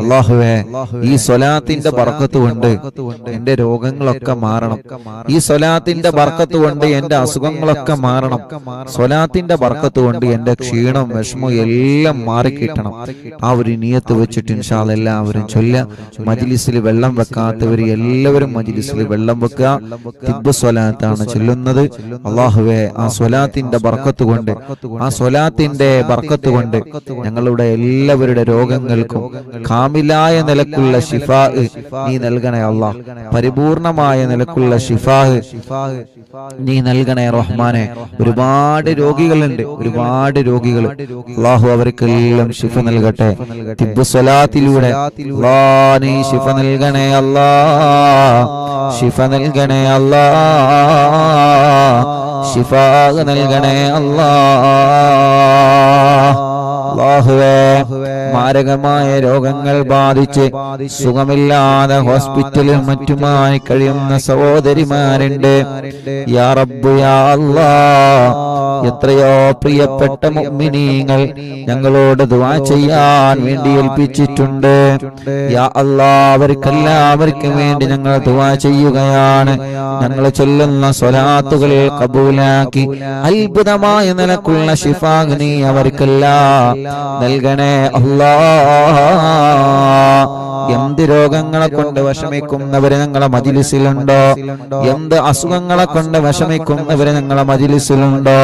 അല്ലാഹുവേ, ഈ സ്വലാത്തിന്റെ ബർക്കത്ത് കൊണ്ട് എന്റെ രോഗങ്ങളൊക്കെ മാറണം. ഈ സ്വലാത്തിന്റെ ബർക്കത്ത് കൊണ്ട് എന്റെ അസുഖങ്ങളൊക്കെ മാറണം. സ്വലാത്തിന്റെ ബർക്കത്ത് കൊണ്ട് എന്റെ ക്ഷീണം വിഷമം എല്ലാം മാറിക്കിട്ടണം. ആ ഒരു നിയത്ത് വെച്ചിട്ട് ഇൻഷാ അല്ലാഹ് എല്ലാവരും ചൊല്ലുക. മജ്ലിസിൽ വെള്ളം വെക്കാത്തവർ എല്ലാവരും മജ്ലിസിൽ വെള്ളം വെക്കുക. തിബ്ബ് സ്വലാത്താണ് ചൊല്ലുന്നത്. അല്ലാഹുവേ, ആ സ്വലാത്തിന്റെ ബർക്കത്ത് കൊണ്ട്, ആ സ്വലാത്തിന്റെ ബർക്കത്ത് കൊണ്ട് ഞങ്ങളുടെ എല്ലാവരുടെ രോഗങ്ങൾക്കും കാമിലായ നിലക്കുള്ള ശിഫാ നീ നൽകണേ അല്ലാഹ്. പരിപൂർണമായ നിലക്കുള്ള ശിഫാ നീ നൽകണേ റഹ്മാനെ. ഒരുപാട് രോഗികളുണ്ട്, ഒരുപാട് രോഗികൾ. അല്ലാഹു അവർക്കെല്ലാം ശിഫ നൽകട്ടെ. തിബ്ബ് സ്വലാത്തിലൂടെ അല്ലാഹ് നീ ശിഫ നൽകണേ അല്ലാഹ്, ശിഫ നൽകണേ അല്ലാഹ്, ശിഫാ നൽകണേ അല്ലാഹ്. അല്ലാഹുവേ, മാരകമായ രോഗങ്ങൾ ബാധിച്ച് സുഖമില്ലാതെ ഹോസ്പിറ്റലിൽ മറ്റുമായി കഴിയുന്ന സഹോദരിമാരുണ്ട്. യാ റബ്ബ് യാ അല്ലാഹ്, എത്രയോ പ്രിയപ്പെട്ട മുഅ്മിനീങ്ങൾ ഞങ്ങളോട് ദുആ ചെയ്യാൻ വേണ്ടി ഏൽപ്പിച്ചിട്ടുണ്ട്. യാ അല്ലാഹ്, അവർക്കെല്ലാവർക്കും വേണ്ടി ഞങ്ങൾ ദുആ ചെയ്യുകയാണ്. ഞങ്ങൾ ചൊല്ലുന്ന സ്വലാത്തുകൾ കബൂലാക്കി അത്ഭുതമായ നിലക്കുള്ള ശിഫാ നീ അവർക്കെല്ലാം നൽകണേ അല്ലാഹ്. എന്ത് രോഗങ്ങളെ കൊണ്ട് വിഷമിക്കുന്നവര് ഞങ്ങളെ മജ്ലിസിലുണ്ടോ? എന്ത് അസുഖങ്ങളെ കൊണ്ട് വിഷമിക്കുന്നവര് ഞങ്ങളെ മജ്ലിസിലുണ്ടോ?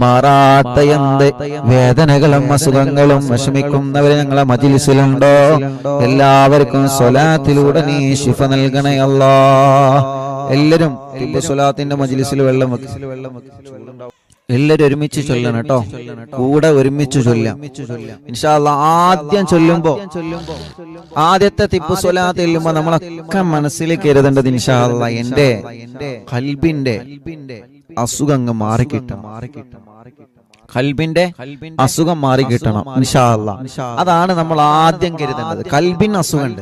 മാറാത്ത എന്ത് വേദനകളും അസുഖങ്ങളും വിഷമിക്കുന്നവര് ഞങ്ങളെ മജ്ലിസിലുണ്ടോ? എല്ലാവർക്കും സ്വലാത്തിലൂടെ നീ ശിഫ നൽകണേ അല്ലാഹ്. എല്ലാരും സ്വലാത്തിന്റെ മജ്ലിസിൽ വെള്ളം വെക്കും. എല്ലാരും ഒരുമിച്ച് ചൊല്ലണം കേട്ടോ, കൂടെ ഒരുമിച്ച് ചൊല്ലാം ഇൻഷാ അല്ലാഹ്. ആദ്യം ചൊല്ലുമ്പോ, ആദ്യത്തെ തിബ്ബ് സ്വലാത്ത് ചൊല്ലുമ്പോ നമ്മളൊക്കെ മനസ്സിൽ കരുതേണ്ടത് ഇൻഷാ അല്ലാഹ് എന്റെ ഖൽബിന്റെ അസുഖങ്ങൾ മാറിക്കിട്ടണം. ഖൽബിന്റെ അസുഖം മാറിക്കിട്ടണം ഇൻഷാ അല്ലാഹ്. അതാണ് നമ്മൾ ആദ്യം കരുതേണ്ടത്. ഖൽബിന് അസുഖമുണ്ട്.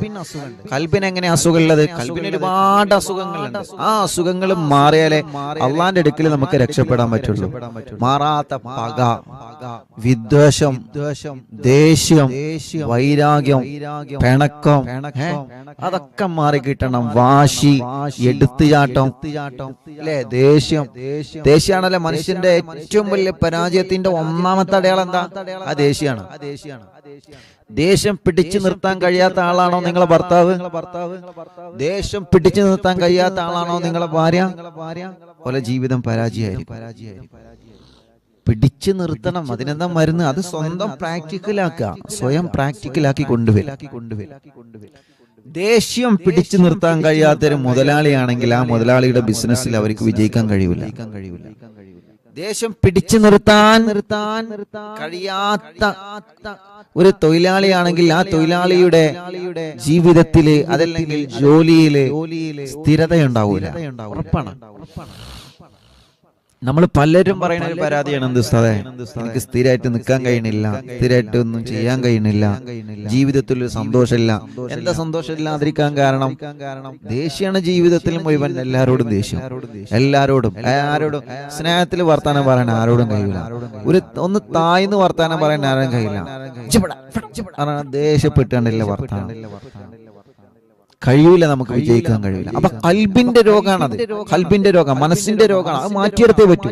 ഖൽബിന് എങ്ങനെ അസുഖമുള്ളത്? ഖൽബിന് ഒരുപാട് അസുഖങ്ങളുണ്ട്. ആ അസുഖങ്ങൾ മാറിയാലേ അള്ളാന്റെ അടുക്കൽ നമുക്ക് രക്ഷപ്പെടാൻ പറ്റുള്ളൂ. മാറാത്ത പക, വിദ്വേഷം, ദേഷ്യം, വൈരാഗ്യം, പിണക്കം, അതൊക്കെ മാറിക്കിട്ടണം. വാശി, എടുത്തുചാട്ടം, അല്ലെ ദേഷ്യം. ദേഷ്യമാണല്ലേ മനുഷ്യന്റെ ഏറ്റവും വലിയ പരാജയത്തിന്റെ ഒന്നാമത്തെ അടയാളം എന്താ? ആ ദേഷ്യമാണ്. ദേഷ്യം പിടിച്ചു നിർത്താൻ കഴിയാത്ത ആളാണോ നിങ്ങളെ ഭർത്താവ്? ദേഷ്യം പിടിച്ചു നിർത്താൻ കഴിയാത്ത ആളാണോ നിങ്ങളെ ഭാര്യ? പോലെ ജീവിതം പരാജയമായിരിക്കും. പിടിച്ചു നിർത്തണം. അതിനെന്താ മരുന്ന്? അത് സ്വന്തം പ്രാക്ടിക്കലാക്കുക, സ്വയം പ്രാക്ടിക്കലാക്കി കൊണ്ടുവരിക. ദേഷ്യം പിടിച്ചു നിർത്താൻ കഴിയാത്തൊരു മുതലാളിയാണെങ്കിൽ ആ മുതലാളിയുടെ ബിസിനസ്സിൽ അവർക്ക് വിജയിക്കാൻ കഴിയില്ല. ദേഷ്യം പിടിച്ചു നിർത്താൻ കഴിയാത്ത ഒരു തൊഴിലാളിയാണെങ്കിൽ ആ തൊഴിലാളിയുടെ ജീവിതത്തില് അതല്ലെങ്കിൽ ജോലിയില് സ്ഥിരതയുണ്ടാവൂല. ഉറപ്പാണ്. നമ്മൾ പലരും പറയുന്ന ഒരു പരാതിയാണ്, എന്ത് ഉസ്താദേ, എനിക്ക് സ്ഥിരമായിട്ട് നിൽക്കാൻ കഴിയണില്ല, സ്ഥിരമായിട്ട് ഒന്നും ചെയ്യാൻ കഴിയണില്ല, ജീവിതത്തിൽ ഒരു സന്തോഷമില്ല. എന്താ സന്തോഷമില്ലാതിരിക്കാൻ കാരണം? ദേഷ്യമാണ് ജീവിതത്തിൽ മുഴുവൻ. എല്ലാരോടും ദേഷ്യം, എല്ലാരോടും സ്നേഹത്തിൽ വർത്താനം പറയാൻ ആരോടും കഴിയില്ല. ഒന്ന് താഴ്ന്ന് വർത്താനം പറയാൻ ആരും കഴിയില്ല. ദേഷ്യപ്പെട്ടാണ്ടല്ലേ വർത്താനം. കഴിയൂല, നമുക്ക് വിജയിക്കാൻ കഴിയില്ല. അപ്പൊ ഖൽബിന്റെ രോഗാണത്. ഖൽബിന്റെ രോഗം, മനസ്സിന്റെ രോഗമാണ്. അത് മാറ്റിയെടുത്തേ പറ്റൂ.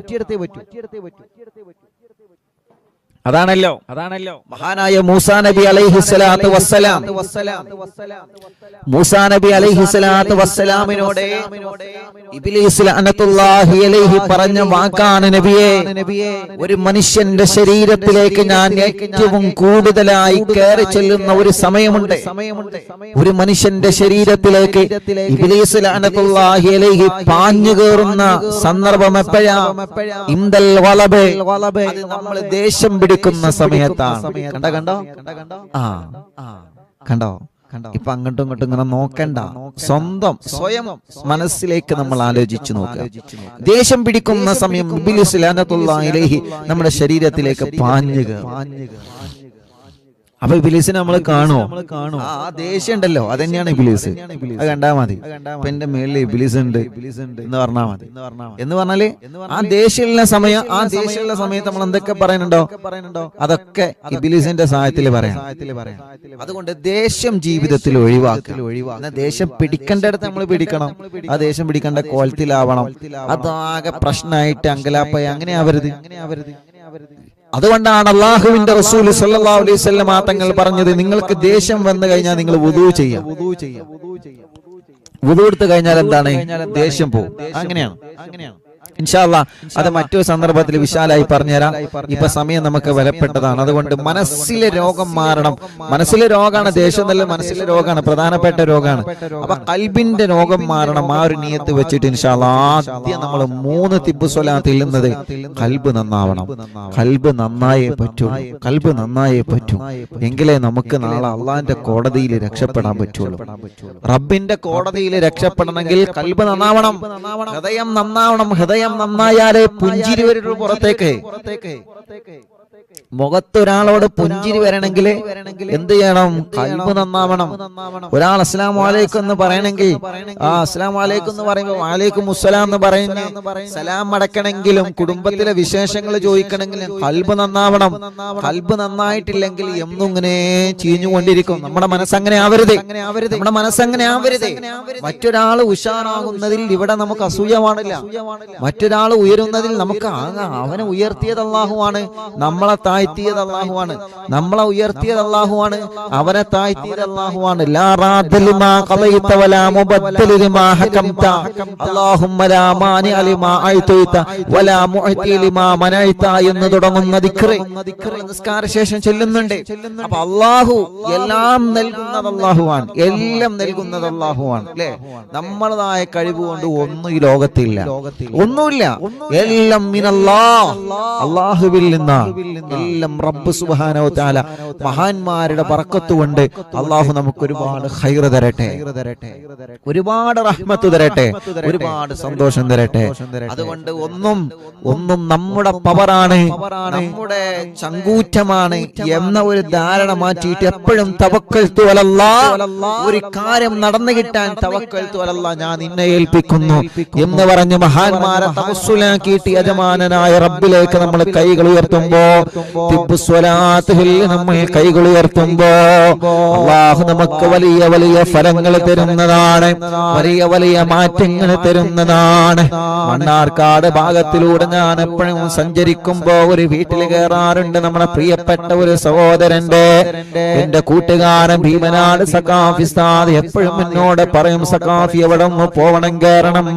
അതാണല്ലോ മഹാനായ മൂസാ നബി അലൈഹിസ്സലാത്തു വസ്സലാം. മൂസാ നബി അലൈഹിസ്സലാത്തു വസ്സലാമിനോട് ഇബ്ലീസ് ലഅനത്തുല്ലാഹി അലൈഹി പറഞ്ഞ വാക്കാണ്, നബിയേ, ഒരു മനുഷ്യന്റെ ശരീരത്തിലേക്ക് ഞാൻ ഏറ്റവും കൂടുതലായി കയറി ചെല്ലുന്ന ഒരു സമയമുണ്ട്. ഒരു മനുഷ്യന്റെ ശരീരത്തിലേക്ക് ഇബ്ലീസ് ലഅനത്തുല്ലാഹി അലൈഹി പാഞ്ഞു കയറുന്ന സന്ദർഭം എപ്പോഴാ? ഇംദൽ വലബ്, അത് നമ്മൾ ദേഷ്യം പിടിക്കുന്ന സമയത്താണ്. കണ്ടോ? ഇപ്പൊ അങ്ങോട്ടും ഇങ്ങോട്ടും ഇങ്ങനെ നോക്കണ്ട, സ്വയം മനസ്സിലേക്ക് നമ്മൾ ആലോചിച്ചു നോക്കുക. ദേഷ്യം പിടിക്കുന്ന സമയം ഇബ്ലീസ് ലഅനത്തുല്ലാഹി അലൈഹി നമ്മുടെ ശരീരത്തിലേക്ക് പാഞ്ഞു കയറും. അപ്പൊ ഇബ്ലീസിനെ നമ്മൾ കാണുമോ? ആ ദേഷ്യം ഉണ്ടല്ലോ, അതന്നെയാണ് ഇബ്ലീസ്. അത് കണ്ടാ മതി. ഇപ്പൊ എന്റെ മേളിൽ ഇബ്ലീസ് ഉണ്ട് എന്ന് പറഞ്ഞാൽ മതി. എന്ന് പറഞ്ഞാല് ആ ദേഷ്യമുള്ള സമയത്ത് നമ്മൾ എന്തൊക്കെ പറയുന്നുണ്ടോ അതൊക്കെ ഇബ്ലീസിന്റെ സഹായത്തിൽ പറയാം. അതുകൊണ്ട് ദേഷ്യം ജീവിതത്തിൽ ഒഴിവാക്കുക. ദേഷ്യം പിടിക്കേണ്ടടുത്ത് നമ്മൾ പിടിക്കണം. ആ ദേഷ്യം പിടിക്കേണ്ട കോലത്തിലാവണം. അതാകെ പ്രശ്നമായിട്ട് അങ്കലാപ്പായി അങ്ങനെ ആവരുത്. അതുകൊണ്ടാണ് അല്ലാഹുവിന്റെ റസൂൽ സല്ലല്ലാഹു അലൈഹി വസല്ലം തങ്ങൾ പറഞ്ഞത്, നിങ്ങൾക്ക് ദേഷ്യം വന്നു കഴിഞ്ഞാൽ നിങ്ങൾ വുദൂ ചെയ്യാം. വുദൂ എടുത്തു കഴിഞ്ഞാൽ എന്താണ്? ദേഷ്യം പോകും. അങ്ങനെയാണ്. ഇൻഷാ അല്ലാഹ് അത് മറ്റൊരു സന്ദർഭത്തിൽ വിശാലായി പറഞ്ഞുതരാം. ഇപ്പൊ സമയം നമുക്ക് വിലപ്പെട്ടതാണ്. അതുകൊണ്ട് മനസ്സിലെ രോഗം മാറണം. മനസ്സിലെ രോഗമാണ് ദേഷ്യം, നല്ല മനസ്സിലെ രോഗമാണ്, പ്രധാനപ്പെട്ട രോഗമാണ്. അപ്പൊ ഖൽബിന്റെ രോഗം മാറണം. ആ ഒരു നിയത്ത് വെച്ചിട്ട് ഇൻഷാ അല്ലാഹ് ആദ്യം നമ്മൾ 3 തിബ്ബ് സ്വലാത്ത് ഇല്ലുന്നത് ഖൽബ് നന്നാവണം. ഖൽബ് നന്നായേ പറ്റൂ. ഖൽബ് നന്നായേ പറ്റൂ. എങ്കിലേ നമുക്ക് നാളെ അള്ളാന്റെ കോടതിയിൽ രക്ഷപ്പെടാൻ പറ്റുള്ളൂ. റബ്ബിന്റെ കോടതിയിൽ രക്ഷപ്പെടണമെങ്കിൽ ഖൽബ് നന്നാവണം, ഹൃദയം നന്നാവണം. ഹൃദയം നന്നായാലേ പുഞ്ചിരി വരുള്ളൂ പുറത്തേക്ക്. മുഖത്തൊരാളോട് പുഞ്ചിരി വരണമെങ്കിൽ എന്ത് ചെയ്യണം? ഖൽബ് നന്നാവണം. ഒരാൾ അസ്സലാമു അലൈക്കും എന്ന് പറയണമെങ്കിൽ ആ അസ്സലാമു അലൈക്കും എന്ന് പറയുമ്പോൾ വഅലൈക്കും മുസ്സലാം എന്ന് പറഞ്ഞ് സലാം അടക്കണമെങ്കിലും കുടുംബത്തിലെ വിശേഷങ്ങൾ ചോദിക്കണമെങ്കിലും ഖൽബ് നന്നാവണം. ഖൽബ് നന്നായിട്ടില്ലെങ്കിൽ എന്നും ഇങ്ങനെ ചീഞ്ഞുകൊണ്ടിരിക്കും. നമ്മുടെ മനസ്സങ്ങനെ ആവരുത്. നമ്മുടെ മനസ്സങ്ങനെ ആവരുത്. മറ്റൊരാൾ ഉഷാറാകുന്നതിൽ ഇവിടെ നമുക്ക് അസൂയ പാടില്ല. മറ്റൊരാൾ ഉയരുന്നതിൽ നമുക്ക് അവനെ ഉയർത്തിയത് അല്ലാഹുവാണ്, നമ്മളെ താഴ്ത്തിയത് അല്ലാഹുവാണ്. നമ്മളെ ഉയർത്തിയത് അല്ലാഹുവാണ്, അവനെ താഴ്ത്തിയത് അല്ലാഹുവാണ്. ലാ റാദ്ദ ലിമാ ഖളൈത വലാ മുബദ്ദല ലിമാ ഹകംത അല്ലാഹുമ്മ ലാ മാനി ലിമാ അഅതൈത വലാ മുഅതി ലിമാ മനഅത എന്ന് തുടങ്ങുന്ന ദിക്ർ നിസ്കാര ശേഷം ചൊല്ലുന്നുണ്ട്. അപ്പോൾ അല്ലാഹു എല്ലാം നൽകുന്നത് അല്ലാഹുവാണ്, എല്ലാം നൽകുന്നത് അല്ലാഹുവാണ്. അല്ലേ? നമ്മളതായ കഴിവ് കൊണ്ട് ഒന്നും ഈ ലോകത്തില്ല, ഒന്നുമില്ല. എല്ലാം മിനല്ലാഹ്, അല്ലാഹുവിൽ നിന്നാണ്. എല്ലാം റബ്ബ് സുബ്ഹാനഹു വ തആല മഹാന്മാരുടെ ബർക്കത്ത് കൊണ്ട് അല്ലാഹു നമുക്ക് ഒരുപാട് ഖൈർ തരട്ടെ, ഒരുപാട് റഹ്മത്ത് തരട്ടെ, ഒരുപാട് സന്തോഷം തരട്ടെ. അതുകൊണ്ട് ഒന്നും നമ്മുടെ പവറാണ്, നമ്മുടെ ചങ്കൂറ്റമാണ് എന്ന ഒരു ധാരണ മാറ്റിയിട്ട് എപ്പോഴും തവക്കൽതു അലല്ലാഹ്, ഒരു കാര്യം നടന്നു കിട്ടാൻ തവക്കൽതു അലല്ലാഹ്, ഞാൻ നിന്നെ ഏൽപ്പിക്കുന്നു എന്ന് പറഞ്ഞ് മഹാന്മാരെ തവസ്സുലാക്കിയിട്ട് യജമാനനായ റബ്ബിലേക്ക് നമ്മൾ കൈകൾ ഉയർത്തുമ്പോ, തിബ്ബ് സ്വലാത്തിൽ നമ്മൾ കൈകൾ ഉയർത്തുമ്പോ അല്ലാഹു നമുക്ക് വലിയ വലിയ ഫലങ്ങൾ തരുന്നതാണ്, വലിയ വലിയ മാറ്റങ്ങൾ തരുന്നതാണ്. മണ്ണാർക്കാട് ഭാഗത്തിലൂടെ ഞാൻ എപ്പോഴും സഞ്ചരിക്കുമ്പോ ഒരു വീട്ടിൽ കയറാറുണ്ട്. നമ്മുടെ പ്രിയപ്പെട്ട ഒരു സഹോദരന്റെ, എന്റെ കൂട്ടുകാരൻ ഭീമനാട് സഖാഫി ഉസ്താദ് എപ്പോഴും എന്നോട് പറയും, സഖാഫി എവിടെ പോവണം, കയറണം.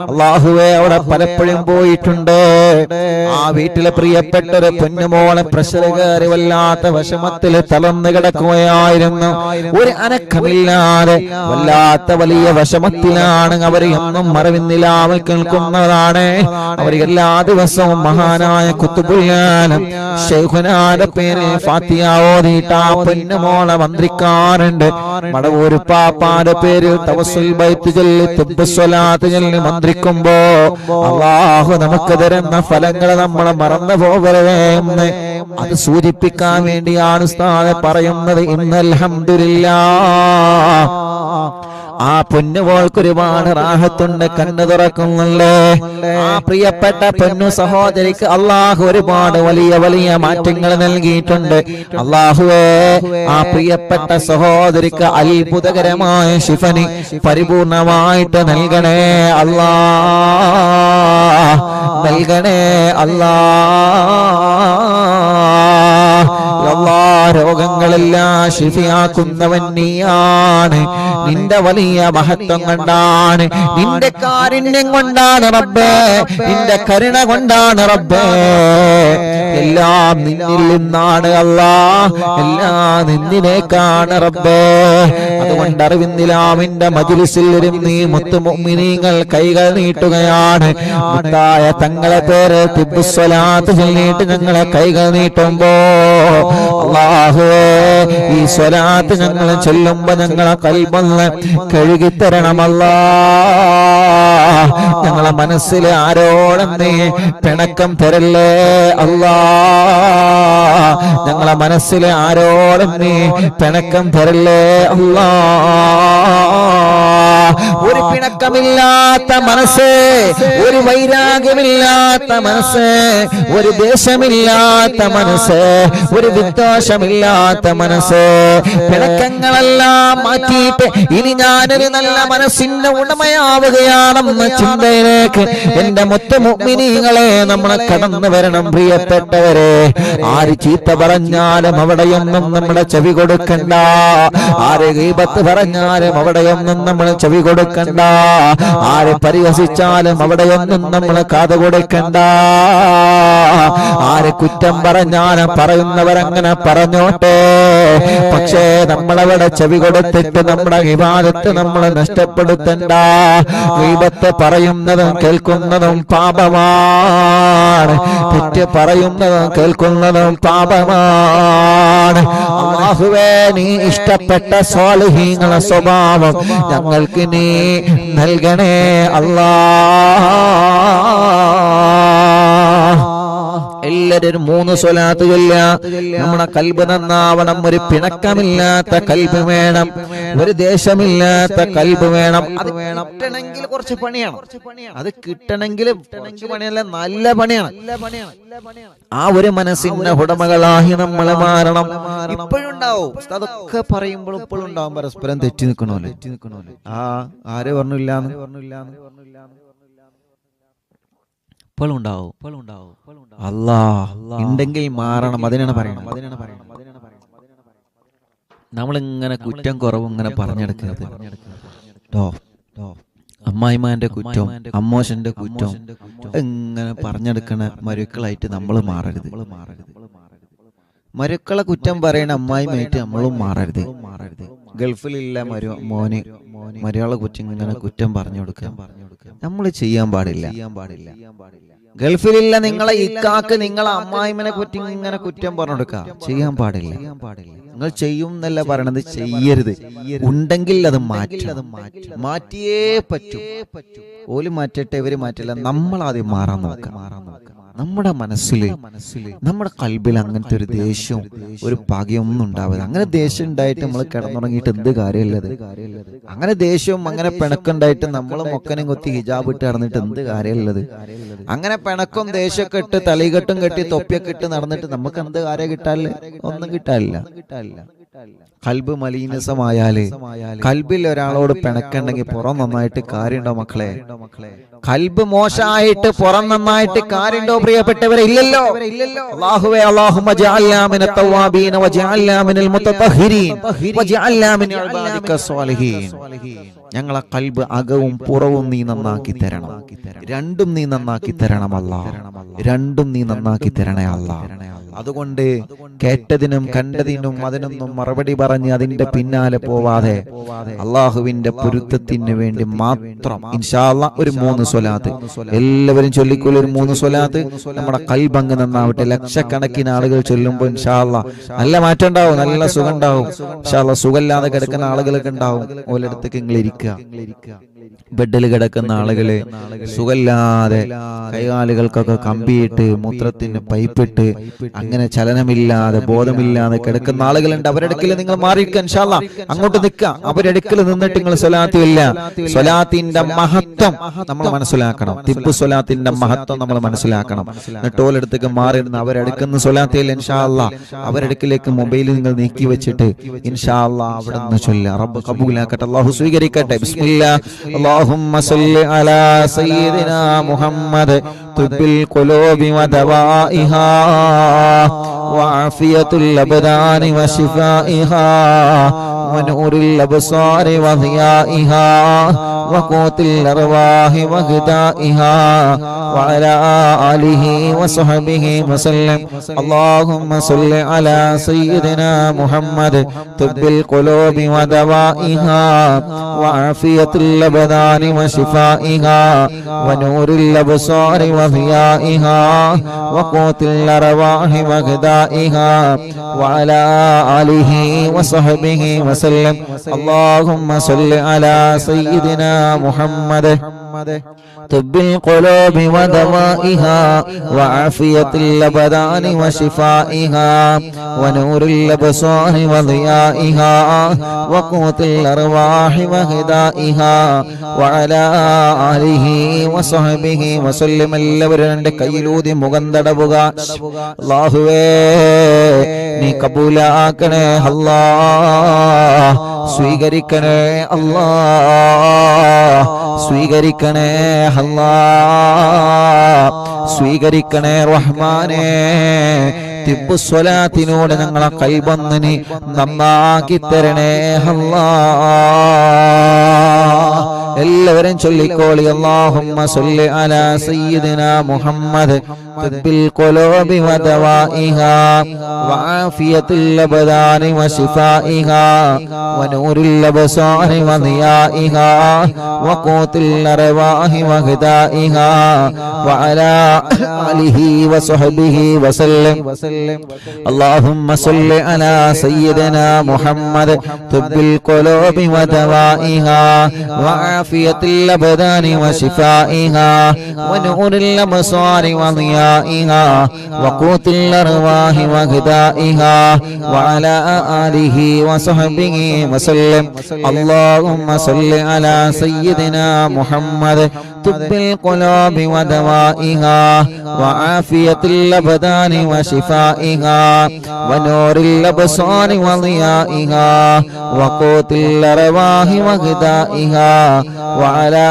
അല്ലാഹുവേ, അവിടെ പലപ്പോഴും പോയിട്ടുണ്ട്. ആ വീട്ടിലെ പ്രിയപ്പെട്ട ഒരു പൊന്നുമോളെ പ്രഷർ കയറി വല്ലാത്ത വിഷമത്തിൽ തളർന്നു കിടക്കുകയായിരുന്നു. ഒരു അനക്കമില്ലാതെ വല്ലാത്ത വലിയ വിഷമത്തിലാണ് അവർ. എന്നും മറവിന്നിലാവൽ കേൾക്കുന്നതാണ്. അവർ എല്ലാ ദിവസവും മഹാനായ ഖുത്ബുൽ ആലം ശൈഖുനാന്റെ പേരിൽ ഫാത്തിഹ ഓതിയിട്ട് ആ പൊന്നുമോളെ മന്ത്രിക്കാറുണ്ട്. മടവൂർ പാപ്പാന്റെ പേരിൽ തവസ്സുൽ ബൈത്ത് ചൊല്ലി തിബ്ബ് സ്വലാത്ത് ചൊല്ലി മന്ത്രിക്കുമ്പോ അല്ലാഹു നമുക്ക് തരുന്ന ഫലങ്ങൾ നമ്മൾ മറന്നു പോകരുതേ എന്ന് അത് സൂചിപ്പിക്കാൻ വേണ്ടിയാണ് ഉസ്താദ് പറയുന്നത്. ഇന്നൽ ഹംദുലില്ലാഹ്, ആ പൊന്നുമോൾക്ക് ഒരുപാട് റാഹത്തുണ്ട്, കണ്ണു തുറക്കുന്നുണ്ട്. ആ പ്രിയപ്പെട്ട പൊന്നു സഹോദരിക്ക് അല്ലാഹു ഒരുപാട് വലിയ വലിയ മാറ്റങ്ങൾ നൽകിയിട്ടുണ്ട്. അല്ലാഹുവേ, ആ പ്രിയപ്പെട്ട സഹോദരിക്ക് അത്ഭുതകരമായ ശിഫനി പരിപൂർണമായിട്ട് നൽകണേ അല്ലാഹ്, നൽകണേ അല്ലാഹ്. രോഗങ്ങളെല്ലാം ശിഫിയാക്കുന്നവൻ നീയാണ്. നിന്റെ വലിയ മഹത്വം കൊണ്ടാണ്, നിന്റെ കാരുണ്യം കൊണ്ടാണ് റബ്ബേ, നിന്റെ കരുണ കൊണ്ടാണ് റബ്ബേ. എല്ലാം നിന്നിൽ നിന്നാണ് അല്ലാഹ്, എല്ലാം നിന്നിലേക്കാണ് റബ്ബേ. അതുകൊണ്ട് അറിവിന്നിലാമിന്റെ മജ്ലിസിൽ ഇരുന്ന് മുത്തു മുഅ്മിനീങ്ങൾ കൈകൾ നീട്ടുകയാണ്. മുത്തായ തങ്ങളെ പേര് തിബ്ബ് സ്വലാത്ത് ചൊല്ലിയിട്ട് ഞങ്ങളെ കൈകൾ നീട്ടുമ്പോ അല്ലാഹ് അല്ലാഹുവേ ഈ സ്വലാത്ത് ഞങ്ങൾ ചൊല്ലുമ്പോൾ ഞങ്ങളെ ഖൽബൊന്ന് കഴുകിത്തരണമല്ലാ. ഞങ്ങളെ മനസ്സിൽ ആരോടും നീ പിണക്കം തരല്ലേ അല്ലാ. ഞങ്ങളെ മനസ്സിൽ ആരോടും നീ പിണക്കം തരല്ലേ അല്ലാ. ഒരു പിണക്കമില്ലാത്ത മനസ്സ്, ഒരു വൈരാഗ്യമില്ലാത്ത മനസ്സ്, ഒരു ദേശമില്ലാത്ത മനസ്സ്, ഒരു വിദ്വേഷമില്ലാത്ത മനസ്സ്, പിണക്കങ്ങളെല്ലാം മാറ്റിയിട്ട് ഇനി ഞാനൊരു നല്ല മനസ്സിന്റെ ഉടമയാവുകയാണെന്ന ചിന്തയിലേക്ക് എന്റെ മുത്തുമുഅ്മിനീങ്ങളെ നമ്മളെ കടന്നു വരണം. പ്രിയപ്പെട്ടവരെ, ആര് ചീത്ത പറഞ്ഞാലും അവിടെയൊന്നും നമ്മുടെ ചെവി കൊടുക്കണ്ട. ആര് ഗീബത്ത് പറഞ്ഞാലും അവിടെയൊന്നും നമ്മൾ ചെവി കൊടുക്കണ്ട. ആര് പരിഹസിച്ചാലും അവിടെയൊന്നും നമ്മൾ കാത് കൊടുക്കണ്ട. ആര് കുറ്റം പറഞ്ഞാലും പറയുന്നവരങ്ങനെ പറഞ്ഞോട്ടെ. പക്ഷേ നമ്മളവിടെ ചെവി കൊടുത്തിട്ട് നമ്മുടെ ഇബാദത്ത് നമ്മൾ നഷ്ടപ്പെടുത്തണ്ട. ഗീബത്ത് പറയുന്നതും കേൾക്കുന്നതും പാപമാണ്. തെറ്റ് പറയുന്നതും കേൾക്കുന്നതും പാപമാണ്. അല്ലാഹുവേ, നീ ഇഷ്ടപ്പെട്ട സ്വാലിഹീങ്ങളെ സ്വഭാവം ഞങ്ങൾക്ക് നീ നൽകണേ അല്ലാ. എല്ലാവരും 3 സ്വലാത്ത് ചൊല്ലുക. നമ്മുടെ കൽബ് നന്നാവണം. ഒരു പിണക്കമില്ലാത്ത കൽബ് വേണം, ഒരു ദേശമില്ലാത്ത കൽബ് വേണം. അത് കിട്ടണമെങ്കിൽ കുറച്ച് പണിയാണ്. അത് കിട്ടണമെങ്കിൽ കുറച്ച് പണിയല്ല, നല്ല പണിയാണ്. ആ ഒരു മനസ്സിന്റെ ഉടമകളായി നമ്മൾ മാറണം. ഇപ്പോഴും ഉണ്ടാവും, അതൊക്കെ പറയുമ്പോൾ ഇപ്പോഴും ഉണ്ടാവും പരസ്പരം തെറ്റി നിൽക്കണോല്ലേ. ആര് പറഞ്ഞില്ലാന്ന് അല്ലാ ഉണ്ടെങ്കിൽ മാറണം. അതിനാണ് പറയണം. നമ്മളിങ്ങനെ കുറ്റം കുറവും ഇങ്ങനെ പറഞ്ഞെടുക്കരുത്. അമ്മായിമാന്റെ കുറ്റം, അമ്മോശന്റെ കുറ്റം ഇങ്ങനെ പറഞ്ഞെടുക്കണ മരുക്കളായിട്ട് നമ്മൾ മാറരുത്. മരുക്കളെ കുറ്റം പറയണ അമ്മായിമായിട്ട് നമ്മളും മാറരുത്. ഗൾഫിലില്ല മോന് മരുയാളെ കുറ്റം ഇങ്ങനെ കുറ്റം പറഞ്ഞു കൊടുക്കുക നമ്മൾ ചെയ്യാൻ പാടില്ല. ഗൾഫിലില്ല നിങ്ങളെ ഇക്കാക്ക് നിങ്ങളെ അമ്മായിമനെ കുറ്റി ഇങ്ങനെ കുറ്റം പറഞ്ഞു കൊടുക്കുക ചെയ്യാൻ പാടില്ല. നിങ്ങൾ ചെയ്യും എന്നല്ല പറയണത്, ചെയ്യരുത്. ഉണ്ടെങ്കിൽ അത് മാറ്റിയേ പറ്റൂ. ഓല് മാറ്റട്ടെ, ഇവര് മാറ്റില്ല, നമ്മളാദ്യം മാറാൻ നോക്കാം. നമ്മുടെ മനസ്സിൽ, നമ്മുടെ കൽബിൽ അങ്ങനത്തെ ഒരു ദേഷ്യവും ഒരു പകയൊന്നും ഉണ്ടാവരുത്. അങ്ങനെ ദേഷ്യം ഉണ്ടായിട്ട് നമ്മൾ കിടന്നുറങ്ങിയിട്ട് എന്ത് കാര്യമുള്ളത്? അങ്ങനെ ദേഷ്യവും അങ്ങനെ പിണക്കുണ്ടായിട്ട് നമ്മൾ മൊക്കനും കൊത്തി ഹിജാബ് ഇട്ട് നടന്നിട്ട് എന്ത് കാര്യമുള്ളത്? അങ്ങനെ പിണക്കും ദേഷ്യമൊക്കെ ഇട്ട് തലയികെട്ടും കെട്ടി തൊപ്പിയൊക്കെ ഇട്ട് നടന്നിട്ട് നമുക്ക് എന്ത് കാര്യം കിട്ടാനില്ല? ഒന്നും കിട്ടാനില്ല. കൽബ് മലീനസമായാല്, കൽബിൽ ഒരാളോട് പിണക്കുണ്ടെങ്കിൽ പുറം നന്നായിട്ട് കാര്യമുണ്ടോ മക്കളെ? കൽബ് മോശമായിട്ട് പുറം നന്നായിട്ട് കാര്യമുണ്ടോ പ്രിയപ്പെട്ടവരെ? ഇല്ലല്ലോ. അല്ലാഹുവേ, അല്ലാഹുമ്മ ജഅൽനാ മിനൽ തവ്വാബീന വജഅൽനാ മിനൽ മുതതഹിരീൻ വജഅൽനാ മിൻ ഇബാദിക സ്വാലിഹീൻ. ഞങ്ങളെ കൽബ് അകവും പുറവും നീ നന്നാക്കി തരണം. രണ്ടും നീ നന്നാക്കി തരണം അല്ലാഹ്. രണ്ടും നീ നന്നാക്കി തരണേ അല്ലാഹ്. അതുകൊണ്ട് കേട്ടതിനും കണ്ടതിനും അതിനൊന്നും മറുപടി പറഞ്ഞ് അതിന്റെ പിന്നാലെ പോവാതെ അള്ളാഹുവിന്റെ പൊരുത്തത്തിന് വേണ്ടി മാത്രം ഇൻഷാ അല്ലാഹ് ഒരു 3 സ്വലാത്ത് എല്ലാവരും ചൊല്ലിക്കൊള്ളു. ഒരു 3 സ്വലാത്ത് നമ്മുടെ കൽബങ്ങ് നന്നാവട്ടെ. ലക്ഷക്കണക്കിന് ആളുകൾ ചൊല്ലുമ്പോൾ ഇൻഷാ അല്ലാഹ് നല്ല മാറ്റം ഉണ്ടാവും, നല്ല സുഖം ഉണ്ടാവും. ഇൻഷാ അല്ലാഹ് സുഖമില്ലാതെ കിടക്കുന്ന ആളുകളൊക്കെ ഉണ്ടാവും. ഓലടുത്തേക്ക് നിങ്ങൾ ഇരിക്കുക. ബെഡിൽ കിടക്കുന്ന ആളുകള് സുഖമില്ലാതെ കൈകാലുകൾക്കൊക്കെ കമ്പിയിട്ട് മൂത്രത്തിന് പൈപ്പിട്ട് അങ്ങനെ ചലനമില്ലാതെ ബോധമില്ലാതെ കിടക്കുന്ന ആളുകളുണ്ട്. അവരെടുക്കൽ നിങ്ങൾ മാറിയിരിക്കുക. ഇൻഷാ അല്ലാഹ് അങ്ങോട്ട് നിൽക്കുക. അവരെടുക്കൽ നിന്നിട്ട് നിങ്ങൾ സ്വലാത്ത് ഇല്ല. സ്വലാത്തിന്റെ മഹത്വം നമ്മൾ മനസ്സിലാക്കണം. തിബ് സ്വലാത്തിന്റെ മഹത്വം നമ്മൾ മനസ്സിലാക്കണം. എന്നിട്ട് ഓലെടുത്തേക്ക് മാറിയിരുന്ന് അവരെടുക്കുന്ന സ്വലാത്തിൽ ഇൻഷാ അല്ലാഹ് അവരെടുക്കിലേക്ക് മൊബൈൽ നിങ്ങൾ നീക്കി വെച്ചിട്ട് ഇൻഷാ അല്ലാഹ് അവിടെ നിന്ന് ചൊല്ലുക. റബ്ബ് കബൂലാക്കട്ടെ, അല്ലാഹു സ്വീകരിക്കട്ടെ. ബിസ്മില്ലാഹ്. اللهم صل على سيدنا محمد طب القلوب ودوائها وعافية الأبدان وشفائها ونور الأبصار وضيائها وقوت الأرواح وغذائها وعلى آله وصحبه وسلم. اللهم صل على سيدنا محمد طب القلوب ودوائها وعافية الأبدان وشفائها ونور الأبصار وضيائها وقوت الأرواح وغذائها وعلى آله وصحبه وسلم. اللهم صل على سيدنا محمد طب القلوب ودوائها وعافية الأبدان وشفائها ونور الأبصار وضيائها وقوت الأرواح وغذائها وعلى آله وصحبه وسلم. എല്ലാവരും എൻ്റെ കയ്യിലൂതി മുഖം തടവുക. അല്ലാഹുവേ നീ കബൂലാക്കണേ അല്ലാഹ്, സ്വീകരിക്കണേ അല്ലാഹ്, സ്വീകരിക്കണേ അല്ലാഹ്, സ്വീകരിക്കണേ റഹ്മാനേ. തിബ്ബുസ്വലാത്തിനോട് ഞങ്ങളെ കൽബൊന്ന് നീ നന്നാക്കി തരണേ അല്ലാഹ്. എല്ലാവരും ചൊല്ലിക്കോളി. അല്ലാഹുമ്മ സ്വല്ലി അലാ സയ്യിദിനാ മുഹമ്മദ് തിബ്ബിൽ ഖുലൂബി വദവാഇഹാ വആഫിയത്തുൽ അബ്ദാനി വശിഫാഇഹാ വനൂറുൽ അബ്സാരി വദിയാഇഹാ വഖൂത്തുൽ അർവാഹി വഹിദാഇഹാ വഅലാ ആലിഹി വസഹ്ബിഹി വസല്ലം. اللهم صل على سيدنا محمد طب القلوب ودوائها وعافية الأبدان وشفائها ونور الأبصار وضيائها وقوت الأرواح وغذائها وعلى آله وصحبه وسلم. اللهم صل على سيدنا محمد طب القلوب ودوائها وعافية الأبدان وشفائها ونور الأبصار وضيائها وقوت الأرواح وغذائها وعلى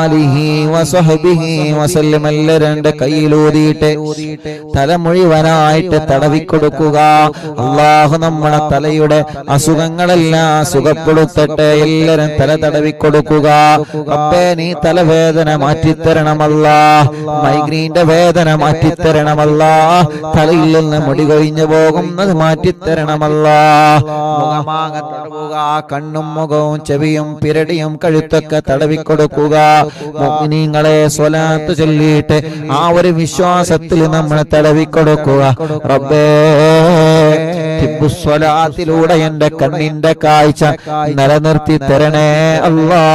آله وصحبه وسلم. എല്ലാവരുടെ കയ്യിലൂതിയിട്ട് തല മുഴുവനായിട്ട് തടവിക്കൊടുക്കുക. അല്ലാഹു നമ്മുടെ തലയുടെ അസുഖങ്ങളെല്ലാം സുഖപ്പെടുത്തട്ടെ. എല്ലാവരും തല തടവിക്കൊടുക്കുക. റബ്ബേ നീ തലവേദന മാറ്റിത്തരണമല്ലാ, മൈഗ്രീന്റെ വേദന മാറ്റിത്തരണമല്ലാ, തലയിൽ നിന്ന് മുടി കൊഴിഞ്ഞു പോകുന്നത് മാറ്റിത്തരണമല്ലാ. മുഖമാകെ തടവുക. കണ്ണും മുഖവും ചെവിയും പിരടിയും കഴുത്തൊക്കെ തടവിക്കൊടുക്കുക. മുഅ്മിനീങ്ങളെ സ്വലാത്ത് ചൊല്ലിയിട്ട് ആ ഒരു വിശ്വാസത്തിൽ നമ്മൾ തടവിക്കൊടുക്കുക. റബ്ബേ തിബ്ബുസ്വലാത്തിലൂടെ എന്റെ കണ്ണിന്റെ കാഴ്ച നിലനിർത്തി തരണേ അല്ലാഹ്.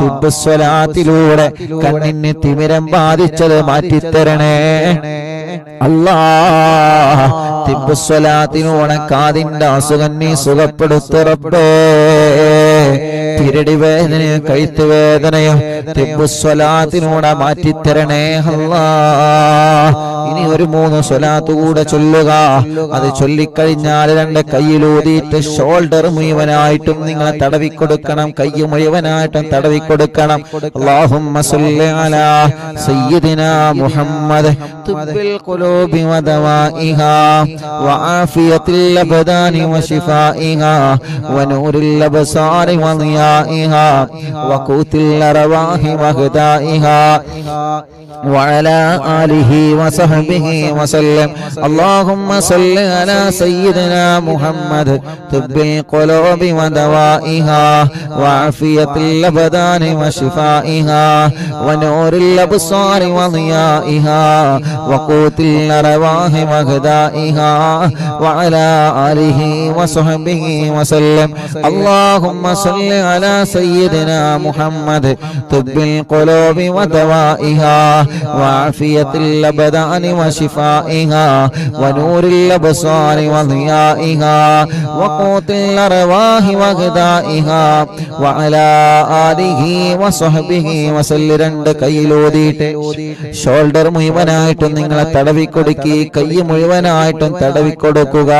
തിബ്ബുസ്വലാത്തിലൂടെ കണ്ണിന് തിമിരം ബാധിച്ചത് മാറ്റിത്തരണേ അല്ലാഹ്. തിബ്ബുസ്വലാത്തിലൂടെ കാതിന്റെ അസുഖം നീ സുഖപ്പെടുത്തു റബ്ബേ. പിരടി വേദനയും കഴുത്ത് വേദനയും തിബ്ബുസ്വലാത്തിലൂടെ മാറ്റിത്തരണേ അല്ലാഹ്. ഇനി ഒരു 3 സ്വലാത്ത് കൂടെ ചൊല്ലുക. അത് ചൊല്ലിക്കഴിഞ്ഞാൽ രണ്ട് കയ്യിലൂതിയിട്ട് ഷോൾഡർ മുഴുവനായിട്ടും നിങ്ങൾ തടവിക്കൊടുക്കണം. കൈ മുഴുവനായിട്ടും തടവിക്കൊടുക്കണം. അല്ലാഹുമ്മ സ്വല്ലി അലാ സയ്യിദിനാ മുഹമ്മദ് തുബ്ബിൽ ഖുലൂബി വദവാഇഹാ വആഫിയത്തുൽ അബ്ദാനി വശിഫാഇഹാ വനൂറുൽ അബ്സാരി വദിയാഇഹാ വഖൂത്തുൽ അർവാഹി വഹദാഇഹാ وعلى آله وصحبه وسلم. اللهم صل على سيدنا محمد طب القلوب ودوائها وعافية الأبدان وشفائها ونور الأبصار وضيائها وقوت الأرواح وغذائها وعلى آله وصحبه وسلم. اللهم صل على سيدنا محمد طب القلوب ودوائها وعافية الأبدان وشفائها ونور الأبصار وضيائها وقوت الأرواح وغذائها وعلى آله وصحبه وسلم. രണ്ട് കയ്യിലൂതിയിട്ട് ഷോൾഡർ മുഴുവനായിട്ടും നിങ്ങളെ തടവിക്കൊടുക്കി. കൈ മുഴുവനായിട്ടും തടവിക്കൊടുക്കുക.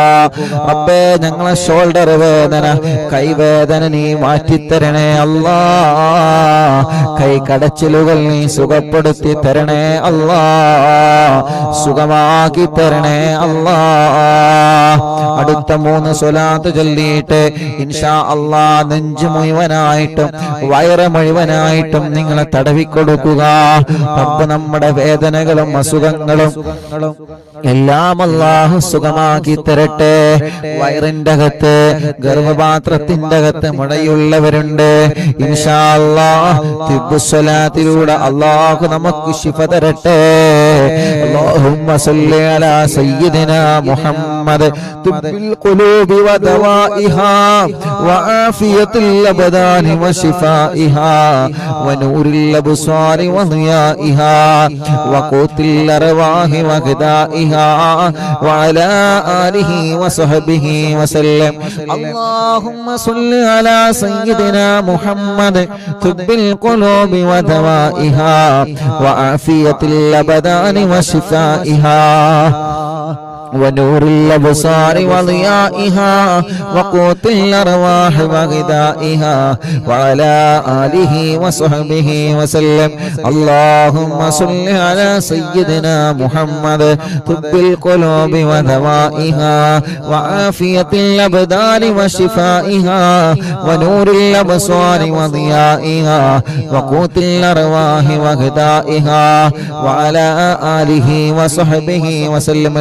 റബ്ബേ ഞങ്ങളെ ഷോൾഡർ വേദന കൈവേദന നീ മാറ്റിത്തരണേ അല്ലാഹ്. കൈ കടച്ചിലുകൾ നീ സുഖപ്പെടുത്തി തരണേ അല്ലാഹ്. സുഖമാക്കി തരണേ അല്ലാഹ്. അടുത്ത 3 സ്വലാത്ത് ചൊല്ലിയിട്ട് ഇൻഷാ അല്ലാഹ് നെഞ്ച് മുഴുവനായിട്ടും വയറ് മുഴുവനായിട്ടും നിങ്ങളെ തടവിക്കൊടുക്കുക. റബ്ബ് നമ്മുടെ വേദനകളും അസുഖങ്ങളും എല്ലാം അല്ലാഹു സുഖമാക്കി തരട്ടെ. വയറിന്റെ അകത്ത് ഗർഭപാത്രത്തിന്റെ അകത്ത് മുടയുള്ളവരുണ്ട്. ഇൻഷാ അല്ലാഹ് തിബ്ബുസ്സലാത്തിലൂടെ അല്ലാഹു നമുക്ക് ശിഫ തരട്ടെ. അല്ലാഹുമ്മ സല്ലി അലാ സയ്യിദിനാ മുഹമ്മദ് തുബ്ബിൽ ഖുലൂബി വദവാഇഹാ വആഫിയത്തുൽ അബ്ദാനി വശിഫാഇഹാ വനൂറിൽ അബ്സാരി വദിയാഇഹാ വഖൂത്തിൽ അർവാഹി വഗദാഇഹാ വഅലാ ആലിഹി വസഹബിഹി വസല്ലം. അല്ലാഹുമ്മ സല്ലി അലാ സയ്യിദിനാ മുഹമ്മദ് തുബ്ബിൽ ഖുലൂബി വദവാഇഹാ വആഫിയത്തുൽ അബ്ദാനി വശിഫാഇഹാ ونور الأبصار وضيائها وقوت الأرواح وغذائها وعلى آله وصحبه وسلم. اللهم صل على سيدنا محمد طب القلوب ودوائها وعافية الأبدان وشفائها ونور الأبصار وضيائها وقوت الأرواح وغذائها وعلى آله وصحبه وسلم.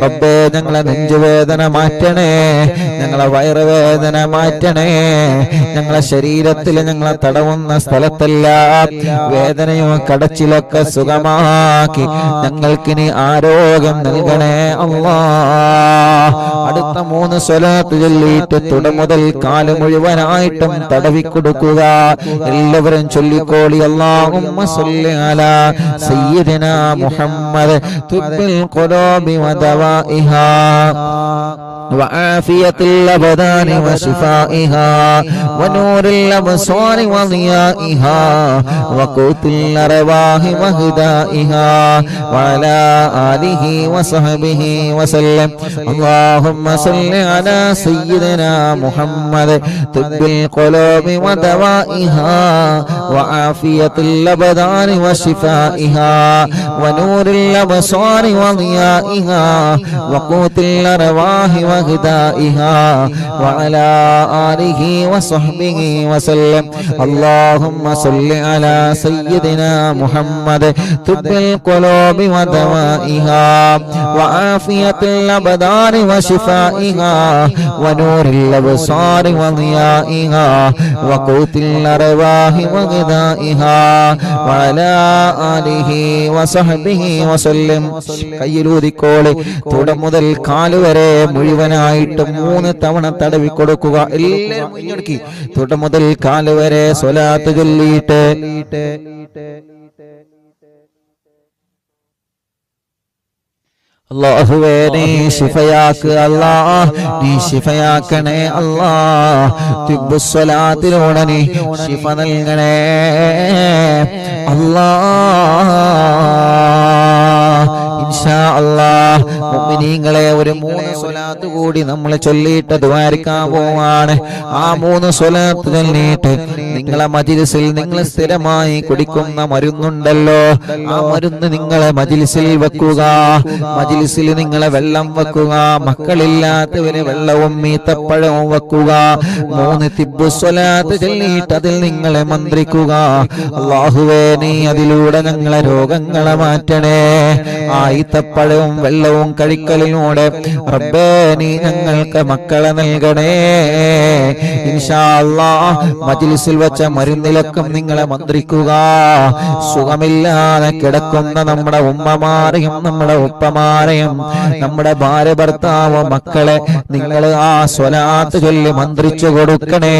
റബ്ബേ ഞങ്ങളെ നെഞ്ചുവേദന മാറ്റണേ, ഞങ്ങളെ വയറുവേദന മാറ്റണേ. ഞങ്ങളെ ശരീരത്തിൽ ഞങ്ങളെ തടവുന്ന സ്ഥലത്തെല്ലാം വേദനയോ കടച്ചിലൊക്കെ സുഖമാക്കി ഞങ്ങൾക്കിനി ആരോഗ്യം നൽകണേ അല്ലാഹ്. അടുത്ത 3 സ്വലാത്ത് ചൊല്ലിയിട്ട് തുടമുതൽ കാല് മുഴുവനായിട്ടും തടവിക്കൊടുക്കുക. എല്ലാവരും ചൊല്ലിക്കോളി. അല്ലാഹുമ്മ സ്വല്ലി അലാ സയ്യിദിനാ മുഹമ്മദ് തുബ്ബിൽ ഖുലൂബി വദവാഇഹാ وعافية الأبدان وشفائها ونور الأبصار وضيائها وقوت الأرواح وهدائها وعلى آله وصحبه وسلم. اللهم صل على سيدنا محمد طب القلوب ودوائها وعافية الأبدان وشفائها ونور الأبصار وضيائها وقوت الأرواح وغذائها وعلى آله وصحبه وسلم. اللهم صل على سيدنا محمد طب القلوب ودوائها وعافية الأبدان وشفائها ونور الأبصار وضيائها وقوت الأرواح وغذائها وعلى آله وصحبه وسلم. കയ്യിലൂതിക്കോളെ തുടമുതൽ കാലുവരെ മുഴുവനായിട്ട് 3 തവണ തടവി കൊടുക്കുക. എല്ലാവരും മുന്നോക്കി തുടമുതൽ കാലുവരെ സ്വലാത്ത് ചൊല്ലിയിട്ട് അല്ലാഹുവേ നീ ശിഫയാക്ക് അല്ലാഹ്, നീ ശിഫയാക്കണേ അല്ലാഹ്. തിബ്ബുസ്സലാത്തിലൂടെ നീ ശിഫ നൽകണേ അല്ലാഹ്. ഇൻഷാ അല്ലാഹ് മുഅ്മിനീങ്ങളെ ഒരു 3 സ്വലാത്ത് കൂടി നമ്മൾ ചൊല്ലിയിട്ട് ദുആരിക്കാൻ പോവാണ്. ആ 3 സ്വലാത്ത് ചൊല്ലിയിട്ട് നിങ്ങളെ മജ്ലിസിൽ നിങ്ങൾ സ്ഥിരമായി കുടിക്കുന്ന മരുന്നുണ്ടല്ലോ, ആ മരുന്ന് നിങ്ങളെ മജ്ലിസിൽ വെക്കുക. മജ്ലിസിൽ നിങ്ങളെ വെള്ളം വെക്കുക. മക്കളില്ലാത്തവര് വെള്ളവും ഈത്തപ്പഴവും വെക്കുക. 3 തിബ്ബു സ്വലാത്ത് ചൊല്ലിയിട്ട് അതിൽ നിങ്ങളെ മന്ത്രിക്കുക. അല്ലാഹുവേ നീ അതിലൂടെ ഞങ്ങളെ രോഗങ്ങളെ മാറ്റണേ. ആ ഈത്തപ്പഴവും വെള്ളവും കഴിക്കലിലൂടെ റബ്ബേ നീ ഞങ്ങൾക്ക് മക്കളെ നൽകണേ. ഇൻഷാ അല്ലാഹ് മജ്ലിസിൽ വെച്ച മരുന്നിലൊക്കെ നിങ്ങളെ മന്ത്രിക്കുക. സുഖമില്ലാതെ കിടക്കുന്ന നമ്മുടെ ഉമ്മമാരെയും നമ്മുടെ ഉപ്പമാരെയും നമ്മുടെ ഭാര്യ ഭർത്താവ് മക്കളെ നിങ്ങൾ ആ സ്വലാത്ത് ചൊല്ലി മന്ത്രിച്ചു കൊടുക്കണേ.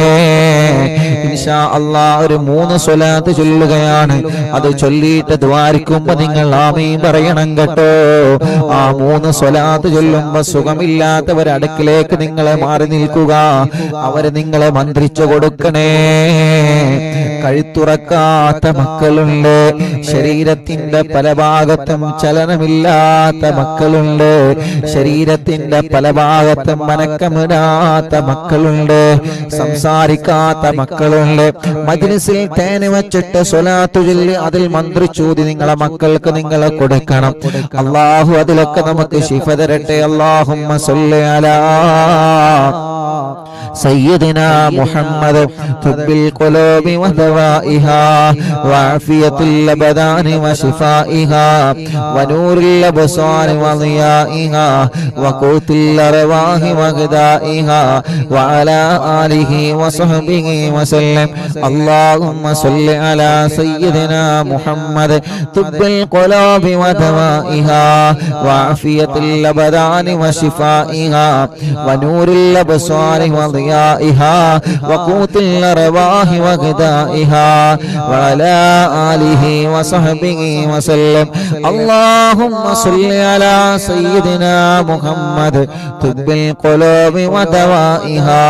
ഇൻഷാ അല്ലാഹ് ഒരു 3 സ്വലാത്ത് ചൊല്ലുകയാണ്. അത് ചൊല്ലിയിട്ട് ദ്വാരിക്കുമ്പോ നിങ്ങൾ ആമീൻ പറയണം കേട്ടോ. ആ 3 സ്വലാത്ത് ചൊല്ലുമ്പോ സുഖമില്ലാത്തവർ അടുക്കിലേക്ക് നിങ്ങളെ മാറി നിൽക്കുക. അവര് നിങ്ങളെ മന്ത്രിച്ചു കൊടുക്കണേ. കഴുത്തുറക്കാത്ത മക്കളുണ്ട്, ശരീരത്തിന്റെ പല ഭാഗത്തും ചലനമില്ലാത്ത മക്കളുണ്ട്, ശരീരത്തിന്റെ പല ഭാഗത്തും മനക്കമിടാത്ത മക്കളുണ്ട്, സംസാരിക്കാത്ത മക്കളുണ്ട്. മജ്ലിസിൽ തേന് വെച്ചിട്ട് സ്വലാത്ത് ചൊല്ലി അതിൽ മന്ത്രിച്ചൂതി നിങ്ങളെ മക്കൾക്ക് നിങ്ങളെ കൊടുക്കണം. അല്ലാഹു അതിലൊക്കെ നമുക്ക് ശിഫ തരട്ടെ. അല്ലാഹുമ്മ സ്വല്ലി അലാ سيدنا محمد طب القلوب ودوائها وعافية الأبدان وشفائها ونور الأبصار وضيائها وقوت الأرواح وغذائها وعلى آله وصحبه وسلم. اللهم صل على سيدنا محمد طب القلوب ودوائها وعافية الأبدان وشفائها ونور الأبصار وضيائها وقوت الأرواح وغذائها وعلى آله وصحبه وسلم. اللهم صل على سيدنا محمد طب القلوب ودوائها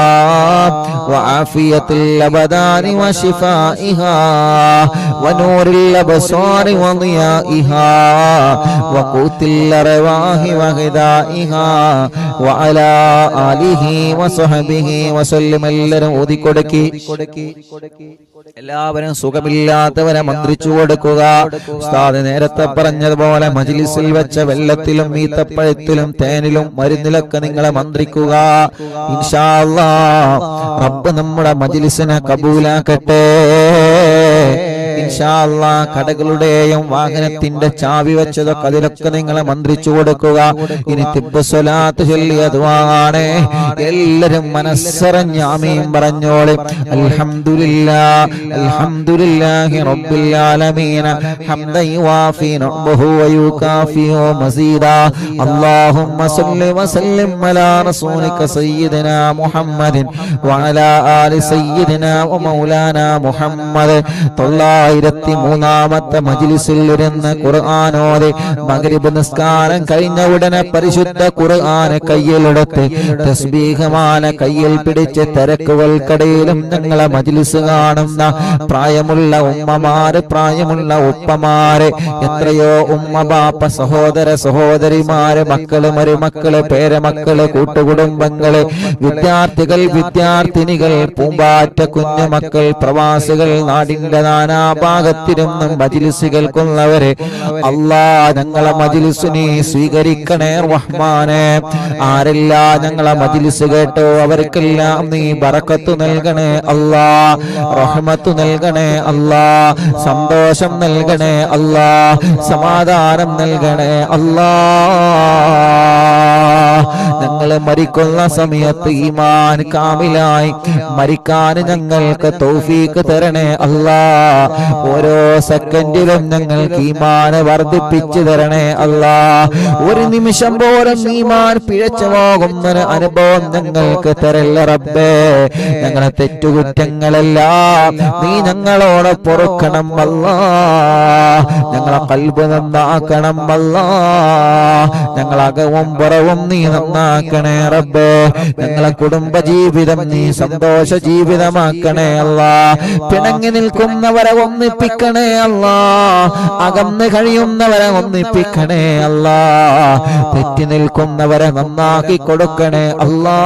وعافية الأبدان وشفائها ونور الأبصار وضيائها وقوت الأرواح وغذائها وعلى آله وصحبه وسلم. എല്ലാവരും ഓതിക്കൊടുക്കി. എല്ലാവരും സുഖമില്ലാത്തവരെ മന്ത്രിച്ചു കൊടുക്കുക. ഉസ്താദ് നേരത്തെ പറഞ്ഞതുപോലെ മജ്ലിസിൽ വെച്ച വെള്ളത്തിലും ഈത്തപ്പഴത്തിലും തേനിലും മരുന്നിലൊക്കെ നിങ്ങളെ മന്ത്രിക്കുക. ഇൻഷാ അല്ലാഹ് റബ്ബ് നമ്മുടെ മജ്ലിസിനെ കബൂലാക്കട്ടെ. ഇൻഷാ അല്ലാഹ് കടകളുടെയും വാഹനത്തിന്റെ ചാവി വെച്ചതൊക്കെ അതിലൊക്കെ നിങ്ങളെ മന്ത്രിച്ചു കൊടുക്കുക. ഇനി തിബ്ബ് സ്വലാത്ത് ചൊല്ലിയ ദുആആണ്. എല്ലാവരും മനസ്സറിഞ്ഞ് ആമീൻ പറഞ്ഞോളി. അൽഹംദുലില്ലാഹ് അൽഹംദുലില്ലാഹി റബ്ബിൽ ആലമീൻ ഹംദൻ യുവാഫി നിഅമഹു വയുകാഫിഉ മസീദാ. അല്ലാഹുമ്മ സ്വല്ലി വസല്ലിം അലാ റസൂലിക സയ്യിദിനാ മുഹമ്മദിൻ വഅലാ ആലി സയ്യിദിനാ വമൗലാനാ മുഹമ്മദ്. 903-ാമത്തെ മജ്ലിസിൽ ഇരുന്ന് ഖുർആൻ ഓതി മഗ്രിബ് നിസ്കാരം കഴിഞ്ഞ ഉടനെ പരിശുദ്ധ ഖുർആൻ കയ്യിലെടുത്ത് തസ്ബീഹ്മാല കയ്യിൽ പിടിച്ച് തിരക്കുകൾക്കിടയിലും ഞങ്ങളെ മജ്ലിസ് കാണുന്ന പ്രായമുള്ള ഉമ്മമാര്, പ്രായമുള്ള ഉപ്പമാര്, എത്രയോ ഉമ്മ ബാപ്പ, സഹോദര സഹോദരിമാര്, മക്കള്, മരുമക്കള്, പേരമക്കള്, കൂട്ടുകുടുംബങ്ങള്, വിദ്യാർത്ഥികൾ, വിദ്യാർത്ഥിനികൾ, പൂമ്പാറ്റ കുഞ്ഞുമക്കൾ, പ്രവാസികൾ, നാടിന്റെ നാനാഭാഗത്തിരുന്നും മജ്ലിസ് കേൾക്കുന്നവരെ അല്ലാ ഞങ്ങളെ മജ്ലിസ് നീ സ്വീകരിക്കണേ റഹ്മാനെ. ആരെല്ലാം ഞങ്ങളെ മജ്ലിസ് കേട്ടോ അവർക്കെല്ലാം നീ ബറക്കത്ത് നൽകണേ അല്ലാ, റഹ്മത്ത് നൽകണേ അല്ലാ, സന്തോഷം നൽകണേ അല്ലാ, സമാധാനം നൽകണേ അല്ലാ. ഞങ്ങള് മരിക്കുന്ന സമയത്ത് ഈമാൻ കാമിലായി മരിക്കാൻ ഞങ്ങൾക്ക് തൗഫീഖ് തരണേ അല്ലാ. ഓരോ സെക്കൻഡിലും ഞങ്ങൾക്ക് ഈമാൻ വർദ്ധിപ്പിച്ചു തരണേ അല്ലാ. ഒരു നിമിഷം പോലും ഈമാൻ പിഴച്ചു പോകുന്ന അനുഭവം ഞങ്ങൾക്ക് തരല്ല റബ്ബേ. ഞങ്ങളെ തെറ്റുകുറ്റങ്ങളെല്ലാം നീ ഞങ്ങളോട് പൊറുക്കണം അല്ലാ. ഞങ്ങളെ ഖൽബ് നന്നാക്കണം അല്ലാ. ഞങ്ങളകവും പുറവും നീ നന്നാക്കണേ റബ്ബേ. ഞങ്ങളെ കുടുംബ ജീവിതം നീ സന്തോഷ ജീവിതമാക്കണേ അല്ലാ. പിണങ്ങി നിൽക്കുന്നവരെ ഒന്നിപ്പിക്കണേ അല്ലാ. അകന്ന് കഴിയുന്നവരെ ഒന്നിപ്പിക്കണേ അല്ലാ. തെറ്റി നിൽക്കുന്നവരെ നന്നാക്കി കൊടുക്കണേ അല്ലാ.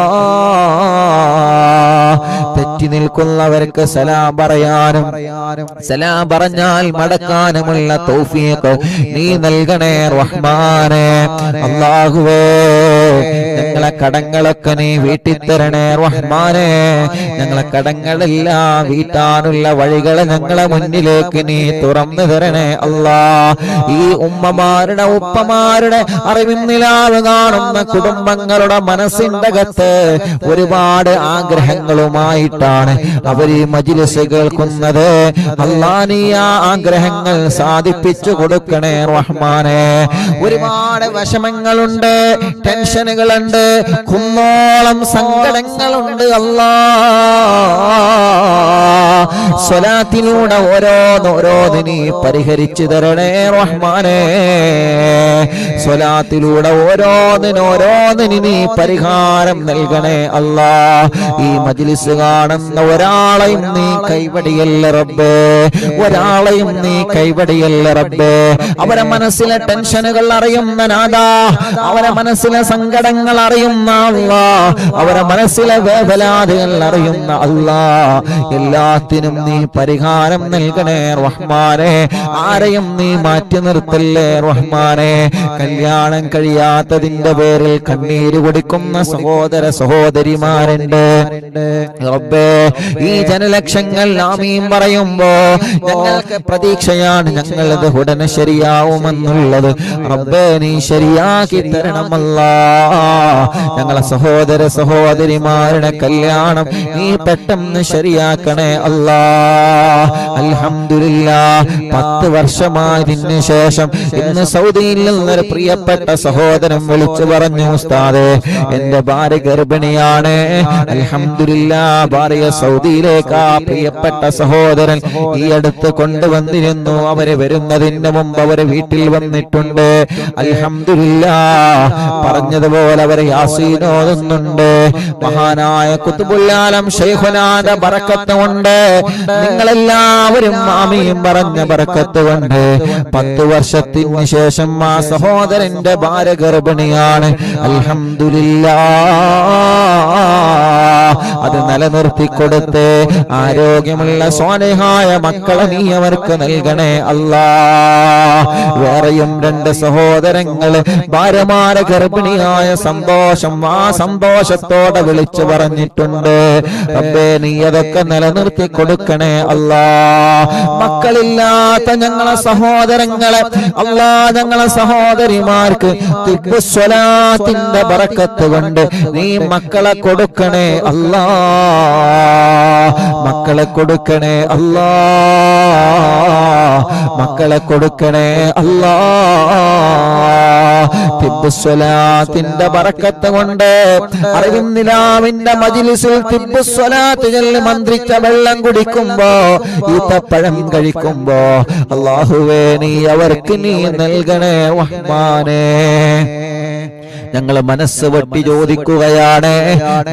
തെറ്റി നിൽക്കുന്നവർക്ക് സലാം പറയാനും സലാം പറഞ്ഞാൽ മടക്കാനുമുള്ള തൗഫീഖ് നീ നൽകണേ റഹ്മാനെ. അല്ലാഹുവേ ഞങ്ങളെ കടങ്ങളൊക്കെ നീ വീട്ടിത്തരണേ റഹ്മാനെ. ഞങ്ങളെ കടങ്ങളെല്ലാം വീട്ടാനുള്ള വഴികളെ ഞങ്ങളെ മുന്നിലേക്ക് നീ തുറന്നു തരണേ അല്ലാ. ഈ ഉമ്മമാരുടെ ഉപ്പമാരുടെ അറിവിന്നിലാവ് കാണുന്ന കുടുംബങ്ങളുടെ മനസ്സിന്റെ അകത്ത് ഒരുപാട് ആഗ്രഹങ്ങളുമായിട്ടാണ് അവർ ഈ മജ്ലിസ് കേൾക്കുന്നത്. അല്ലാ നീ ആ ആഗ്രഹങ്ങൾ സാധിപ്പിച്ചു കൊടുക്കണേ റഹ്മാനെ. ഒരുപാട് വിഷമങ്ങളുണ്ട്, ടെൻഷനുകളുണ്ട്, കുന്നോളം സങ്കടങ്ങളുണ്ട് അല്ലാ. സ്വലാത്തിലൂടെ ഓരോന്നോരോന്നിനി പരിഹരിച്ചു തരണേ റഹ്മാനെ. സ്വലാത്തിലൂടെ ഓരോന്നിനോരോന്നിനി നീ പരിഹാരം നൽകണേ അല്ലാ. ഈ മജ്ലിസ് കാണുന്ന ഒരാളെയും നീ കൈവടിയല്ല റബ്ബേ, ഒരാളെയും നീ കൈവടിയല്ല റബ്ബേ. അവരെ മനസ്സിലെ ടെൻഷനുകൾ അറിയുന്ന നാഥാ, അവരെ മനസ്സിലെ സങ്കടങ്ങൾ അറിയുന്ന അറിയുന്ന അല്ലാ, അവരെ മനസ്സിലെ വേദനാദികൾ അറിയുന്ന അല്ലാ, എല്ലാത്തിനും നീ പരിഹാരം നൽകണേ റഹ്മാനെ. ആരെയും നീ മാറ്റി നിർത്തല്ലേ റഹ്മാനെ. കല്യാണം കഴിയാത്തതിന്റെ പേരിൽ കണ്ണീര് കുടിക്കുന്ന സഹോദര സഹോദരിമാരുണ്ട് റബ്ബേ. ഈ ജനലക്ഷങ്ങൾ ആമീൻ പറയുമ്പോ ഞങ്ങൾക്ക് പ്രതീക്ഷയാണ്, ഞങ്ങളത് ഉടനെ ശരിയാവുമെന്നുള്ളത്. റബ്ബേ നീ ശരിയാക്കി തരണമല്ലാ. ഞങ്ങളെ സഹോദര സഹോദരിമാരുടെ കല്യാണം നീ പെട്ടെന്ന് ശരിയാക്കണേ അല്ലാ. അൽഹംദുലില്ലാഹ് 10 വർഷമായതിനു ശേഷം ഇന്ന് സൗദിയിൽ നിന്നൊരു പ്രിയപ്പെട്ട സഹോദരൻ വിളിച്ചു പറഞ്ഞു, ഉസ്താദേ എന്റെ ഭാര്യ ഗർഭിണിയാണ്. അൽഹംദുലില്ലാഹ് ഭാര്യ സൗദിയിലേക്ക് ആ പ്രിയപ്പെട്ട സഹോദരൻ ഈ അടുത്ത് കൊണ്ടുവന്നിരുന്നു. അവര് വരുന്നതിന് മുമ്പ് അവര് വീട്ടിൽ വന്നിട്ടുണ്ട്. അൽഹംദുലില്ലാഹ് പറഞ്ഞതുപോലെ അവര് യാസീൻ ഓതുന്നുണ്ട്. മഹാനായ ഖുത്ബുൽ ആലം ശൈഖുനാന്റെ ബറക്കത്ത് കൊണ്ട്, നിങ്ങളെല്ലാവരും ആമീൻ പറഞ്ഞ ബറക്കത്ത് കൊണ്ട് 10 വർഷത്തിന് ശേഷം ആ സഹോദരന്റെ ഭാര്യ ഗർഭിണിയാണ്. അൽഹംദുലില്ലാഹ് അത് നിലനിർത്തി കൊടുത്ത് ആരോഗ്യമുള്ള സ്വാലിഹായ മക്കളെ നീ അവർക്ക് നൽകണേ അല്ലാ. വേറെയും 2 സഹോദരങ്ങള് ഭാര്യമാരെ ഗർഭിണിയായ സന്തോഷം ആ സന്തോഷത്തോടെ വിളിച്ചു പറഞ്ഞിട്ടുണ്ട്. റബ്ബേ നീ അതൊക്കെ നിലനിർത്തി കൊടുക്കണേ അല്ലാ. മക്കളില്ലാത്ത ഞങ്ങളെ സഹോദരങ്ങളെ അല്ലാ, ഞങ്ങളെ സഹോദരിമാർക്ക് തിബ്ബുസ്വലാത്തിന്റെ ബറക്കത്ത് കൊണ്ട് നീ മക്കളെ കൊടുക്കണേ അല്ലാ. മക്കളെ കൊടുക്കണേ അല്ലാ. മക്കളെ കൊടുക്കണേ അല്ലാ. തിബ്ബുസ്വലാത്തിന്റെ ബറക്കത്ത് കൊണ്ട് അറിവിൻ നിലാവിന്റെ മജ്ലിസിൽ തിബ്ബുസ്വലാത്ത് ചൊല്ലി മന്ത്രിച്ച വെള്ളം കുടിക്കുമ്പോ ഈത്തപ്പഴം കഴിക്കുമ്പോ അല്ലാഹുവേ നീ അവർക്ക് നീ നൽകണേ റഹ്മാനേ. ഞങ്ങൾ മനസ്സ് വെട്ടി ചോദിക്കുകയാണ്,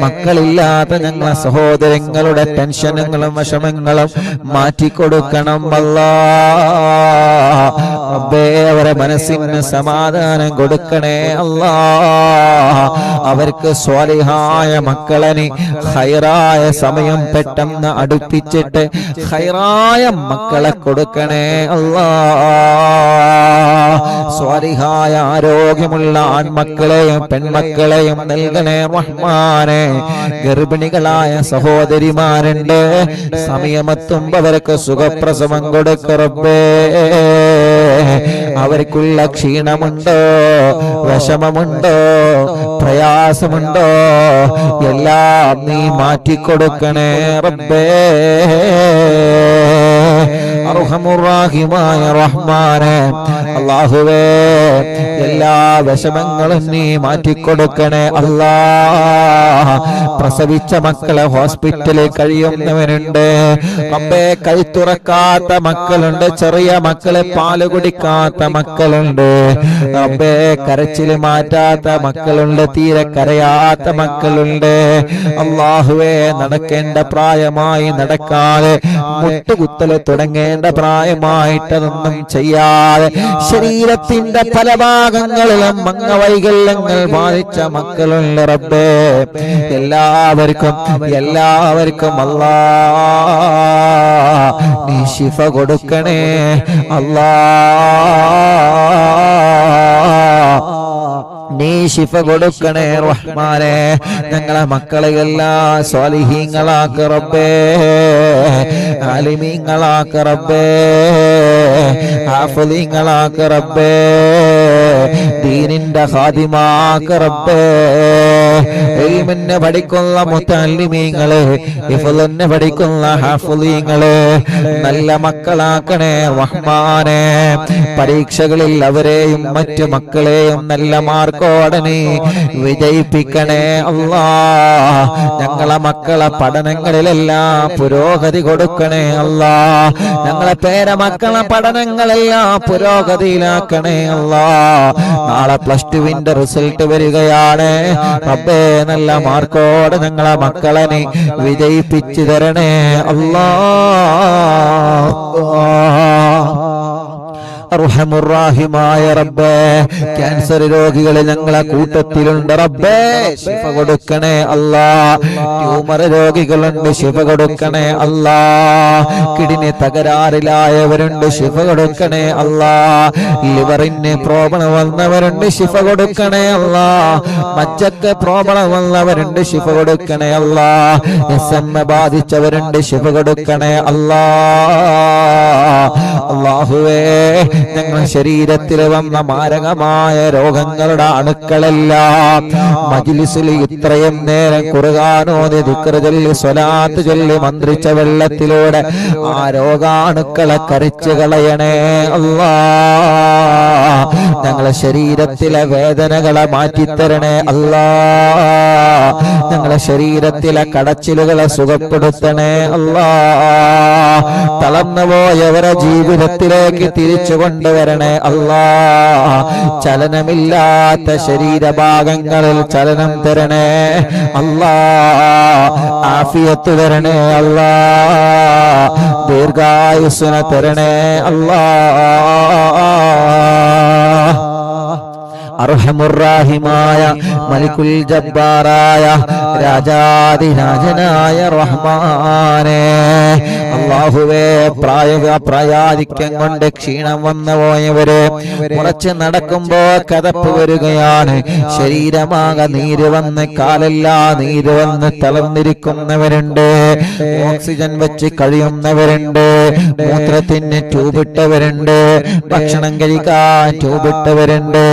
മക്കളില്ലാത്ത ഞങ്ങളെ സഹോദരങ്ങളുടെ ടെൻഷനുകളും വിഷമങ്ങളും മാറ്റിക്കൊടുക്കണം അല്ലാ. റബ്ബേ അവരെ മനസ്സിന് സമാധാനം കൊടുക്കണേ അല്ലാ. അവർക്ക് സ്വാലിഹായ മക്കളെ നീ ഖൈറായ സമയം പെട്ടെന്ന് അടുപ്പിച്ചിട്ട് ഖൈറായ മക്കളെ കൊടുക്കണേ അല്ലാ. സ്വാലിഹായ ആരോഗ്യമുള്ള ആൺമക്കളെയും പെൺമക്കളെയും നൽകണേ റഹ്മാനെ. ഗർഭിണികളായ സഹോദരിമാരുണ്ട്, സമയമെത്തുമ്പോ അവർക്ക് സുഖപ്രസവം കൊടുക്ക റബ്ബേ. അവർക്കുള്ള ക്ഷീണമുണ്ടോ, വിഷമമുണ്ടോ, പ്രയാസമുണ്ടോ, എല്ലാം നീ മാറ്റിക്കൊടുക്കണേ റബ്ബേ. അർഹമുർ-റഹീമായ റഹ്മാനെ അല്ലാഹുവേ, എല്ലാ വിഷമങ്ങളും നീ മാറ്റിക്കൊടുക്കണേ അല്ലാ. പ്രസവിച്ച മക്കളെ ഹോസ്പിറ്റലിൽ കഴിയുന്നവരുണ്ട് റബ്ബേ. കൈ തുറക്കാത്ത മക്കളുണ്ട്, ചെറിയ മക്കളെ പാല് കുടിക്കാത്ത മക്കളുണ്ട് റബ്ബേ. കരച്ചില് മാറ്റാത്ത മക്കളുണ്ട്, തീരെ കരയാത്ത മക്കളുണ്ട് അല്ലാഹുവേ. നടക്കേണ്ട പ്രായമായി നടക്കാതെ മുട്ടുകുത്തല് തുടങ്ങേണ്ട പ്രായമായിട്ടതൊന്നും ചെയ്യാതെ ശരീരത്തിന്റെ പല ഭാഗങ്ങളിലും അംഗവൈകല്യങ്ങൾ ബാധിച്ച മക്കളുണ്ട് റബ്ബേ. എല്ലാവർക്കും അല്ലാ നീ ശിഫ കൊടുക്കണേ അല്ലാ. നീ ശിഫ കൊടുക്കണേ റഹ്മാനെ. ഞങ്ങളെ മക്കളെ എല്ലാം സ്വാലിഹീങ്ങളാക്ക റബ്ബേ, ആലിമീങ്ങളാക്ക റബ്ബേ, ഹാഫിളീങ്ങളാക്ക റബ്ബേ, ദീനിന്റെ ഖാദിമാക്ക റബ്ബേ. ഇൽമിനെ പഠിക്കുന്ന മുതഅല്ലിമീങ്ങളെ, ഹിഫ്ളിനെ പഠിക്കുന്ന ഹാഫിളീങ്ങളെ നല്ല മക്കളാക്കണേ റഹ്മാനെ. പരീക്ഷകളിൽ അവരെയും മറ്റു മക്കളെയും നല്ല മാർക്കോടെ നീ വിജയിപ്പിക്കണേ അല്ലാ. ഞങ്ങളെ മക്കളെ പഠനങ്ങളിലെല്ലാം പുരോഗതി കൊടുക്കണേ അല്ലാ. ഞങ്ങളെ പേരമക്കളെ പഠനങ്ങളെല്ലാം പുരോഗതിയിലാക്കണേ അല്ലാ. നാളെ +2 റിസൾട്ട് വരികയാണ് റബ്ബേ. നല്ല മാർക്കോടെ ഞങ്ങളെ മക്കളെ നീ വിജയിപ്പിച്ചു തരണേ അല്ലാ. അർഹമുർറാഹിമായ റബ്ബേ, ക്യാൻസർ രോഗികളെ ഞങ്ങളെ കൂട്ടത്തിലുണ്ട് റബ്ബേ, ശിഫ കൊടുക്കണേ അല്ലാ. ട്യൂമർ രോഗികളുണ്ട്, ശിഫ കൊടുക്കണേ അല്ലാ. കിഡ്നി തകരാറിലായവരുണ്ട്, ശിഫ കൊടുക്കണേ അല്ലാ. ലിവറിന് പ്രോബ്ലം വന്നവരുണ്ട്, ശിഫ കൊടുക്കണേ അല്ലാ. മജ്ജക്ക് പ്രോബ്ലം വന്നവരുണ്ട്, ശിഫ കൊടുക്കണേ അല്ലാ. SMA ബാധിച്ചവരുണ്ട്, ശിഫ കൊടുക്കണേ അല്ലാ. അല്ലാഹുവേ, ഞങ്ങളുടെ ശരീരത്തിൽ വന്ന മാരകമായ രോഗങ്ങളുടെ അണുക്കളെല്ലാം മജ്ലിസിൽ ഇത്രയും നേരം ഖുർആനോദി ദിക്ർ ചൊല്ലി സ്വലാത്ത് ചൊല്ലി മന്ത്രിച്ച വെള്ളത്തിലൂടെ ആ രോഗാണുക്കളെ കരിച്ചു കളയണേ അല്ലാ. ഞങ്ങളുടെ ശരീരത്തിലെ വേദനകളെ മാറ്റിത്തരണേ അല്ലാ. ഞങ്ങളുടെ ശരീരത്തിലെ കടച്ചിലുകളെ സുഖപ്പെടുത്തണേ അല്ലാ. തളർന്നുപോയവരെ ജീവിതത്തിലേക്ക് തിരിച്ചു കൊണ്ടുവരണേ അല്ലാ. ചലനമില്ലാത്ത ശരീരഭാഗങ്ങളിൽ ചലനം തരണേ അല്ലാ. ആഫിയത്ത് തരണേ അല്ലാ. ദീർഘായുസ്സിനെ തരണേ അല്ലാ. അർഹമുർറാഹിമായ മലിക്കുൽ ജബ്ബാറായ രാജാധിരാജനായ റഹ്മാനേ, അല്ലാഹുവേ, പ്രായാധിക്യം കൊണ്ട് ക്ഷീണം വന്നു പോയവര് കുറച്ച് നടക്കുമ്പോ കതപ്പ് വരികയാണ്, ശരീരമാകെ നീര് വന്ന് കാലെല്ലാം നീര് വന്ന് തളർന്നിരിക്കുന്നവരുണ്ട്, ഓക്സിജൻ വെച്ച് കഴിയുന്നവരുണ്ട്, മൂത്രത്തിന് ട്യൂബിട്ടവരുണ്ട്, ഭക്ഷണം കഴിക്കാൻ ട്യൂബിട്ടവരുണ്ട്.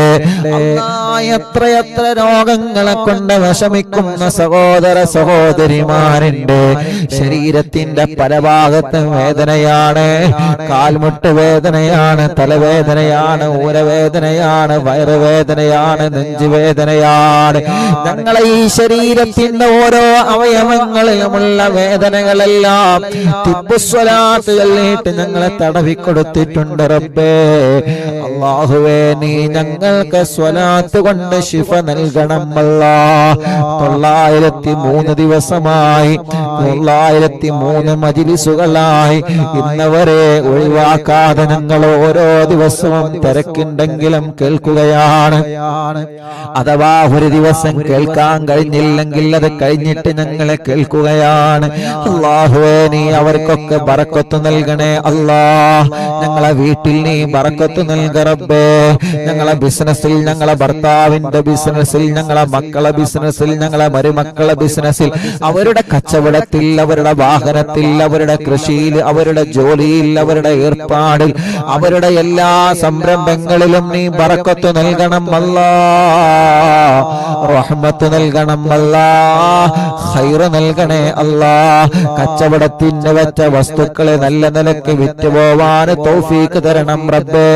എത്രയെത്ര രോഗങ്ങളെ കൊണ്ട് വിഷമിക്കുന്ന സഹോദര സഹോദരിമാരുണ്ട്. ശരീരത്തിന്റെ പല ഭാഗത്തും വേദനയാണ്, കാൽമുട്ട് വേദനയാണ്, തലവേദനയാണ്, ഊരവേദനയാണ്, വയറുവേദനയാണ്, നെഞ്ചുവേദനയാണ്. ഞങ്ങളെ ഈ ശരീരത്തിന്റെ ഓരോ അവയവങ്ങളിലുമുള്ള വേദനകളെല്ലാം തിബ്ബുസ്വലാത്ത് ചൊല്ലിയിട്ട് ഞങ്ങളെ തടവിക്കൊടുത്തിട്ടുണ്ട് റബ്ബേ. അല്ലാഹുവേ, നീ ഞങ്ങൾക്ക് സ്വലാത്ത് കൊണ്ട് ശിഫ നൽകണം അല്ലാ. 903 ദിവസമായി, 903 മജ്ലിസുകളായി ഇന്നവരെ ഒഴിവാക്കാതെ ഞങ്ങൾ ഓരോ ദിവസവും തിരക്കുണ്ടെങ്കിലും കേൾക്കുകയാണ്. അഥവാ ഒരു ദിവസം കേൾക്കാൻ കഴിഞ്ഞില്ലെങ്കിൽ അത് കഴിഞ്ഞിട്ട് ഞങ്ങളെ കേൾക്കുകയാണ്. അല്ലാഹുവേ, നീ അവർക്കൊക്കെ ബറക്കത്ത് നൽകണേ അല്ലാ. ഞങ്ങളെ വീട്ടിൽ നീ ബറക്കത്ത് നൽക റബ്ബേ. ഞങ്ങളെ ബിസിനസ്സിൽ, ഞങ്ങളെ ഭർത്താവിന്റെ ബിസിനസ്സിൽ, ഞങ്ങളെ മക്കളെ ബിസിനസ്സിൽ, ഞങ്ങളെ മരുമക്കളെ ബിസിനസ്സിൽ, അവരുടെ കച്ചവടത്തിൽ, അവരുടെ വാഹനത്തിൽ, അവരുടെ കൃഷിയിൽ, അവരുടെ ജോലിയിൽ, അവരുടെ ഏർപ്പാടിൽ, അവരുടെ എല്ലാ സംരംഭങ്ങളിലും നീ ബറക്കത്ത് നൽകണം അല്ലാ. റഹ്മത്ത് നൽകണം അല്ലാ. ഖൈർ നൽകണേ അല്ലാ. കച്ചവടത്തിന് വെച്ച വസ്തുക്കളെ നല്ല നിലയ്ക്ക് വിറ്റുപോവാൻ തൗഫീക്ക് തരണം റബ്ബേ.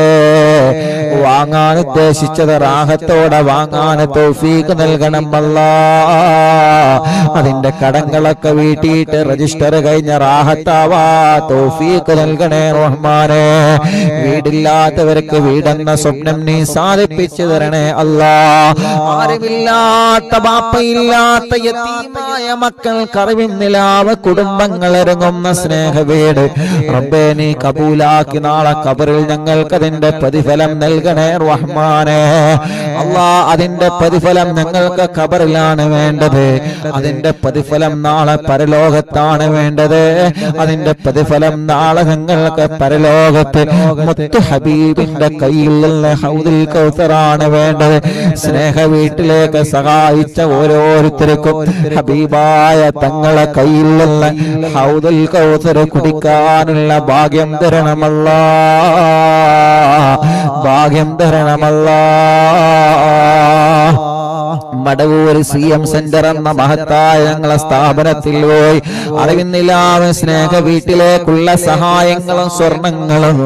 വാങ്ങാൻ ഉദ്ദേശിച്ചത് റാഹത്തോടെ വാങ്ങാൻ തൗഫീക്ക് നൽകണം അല്ലാ. അതിന്റെ കടങ്ങളൊക്കെ വീട്ടിയിട്ട് രജിസ്റ്റർ കഴിഞ്ഞ റാഹത്താവാ തൗഫീക്ക് നൽകണേ റഹ്മാനേ. വീടില്ലാത്തവർക്ക് വീടെന്ന സ്വപ്നം നീ സാധിപ്പിച്ചു തരണേ അല്ലാ. ആരുമില്ലാത്ത, ബാപ്പയില്ലാത്ത യതീമായ മക്കൾക്ക് അറിവിന്നിലാവ് കുടുംബങ്ങൾ ഇറങ്ങുന്ന സ്നേഹ വീട് റബ്ബേ നീ കബൂലാക്കി നാളെ ഖബറിൽ ഞങ്ങൾക്ക് അതിന്റെ പ്രതിഫലം നൽകണേ റഹ്മാനേ. അല്ലാ, അതിന്റെ പ്രതിഫലം ഞങ്ങൾക്ക് ഖബറിലാണ് വേണ്ടത്. അതിന്റെ പ്രതിഫലം നാളെ പരലോകത്താണ് വേണ്ടത്. അതിന്റെ പ്രതിഫലം നാളെ ഞങ്ങൾക്ക് പരലോകത്ത് മുത്തു ഹബീബിന്റെ കയ്യിൽ നിന്ന് ഹൗദുൽ കൗസറാണ് വേണ്ടത്. സ്നേഹ വീട്ടിലേക്ക് സഹായിച്ച ഓരോരുത്തർക്കും ഹബീബായ തങ്ങളെ കയ്യിൽ നിന്ന് ഹൗദുൽ കൗസർ കുടിക്കാനുള്ള ഭാഗ്യം തരണമല്ലാ. ഭാഗ്യം തരണമല്ലാ. മടവൂർ CM സെന്റർ എന്ന മഹത്തായ ഞങ്ങളെ സ്ഥാപനത്തിൽ പോയി അറിവിന്നില്ലാതെ സ്നേഹ വീട്ടിലേക്കുള്ള സഹായങ്ങളും സ്വർണങ്ങളും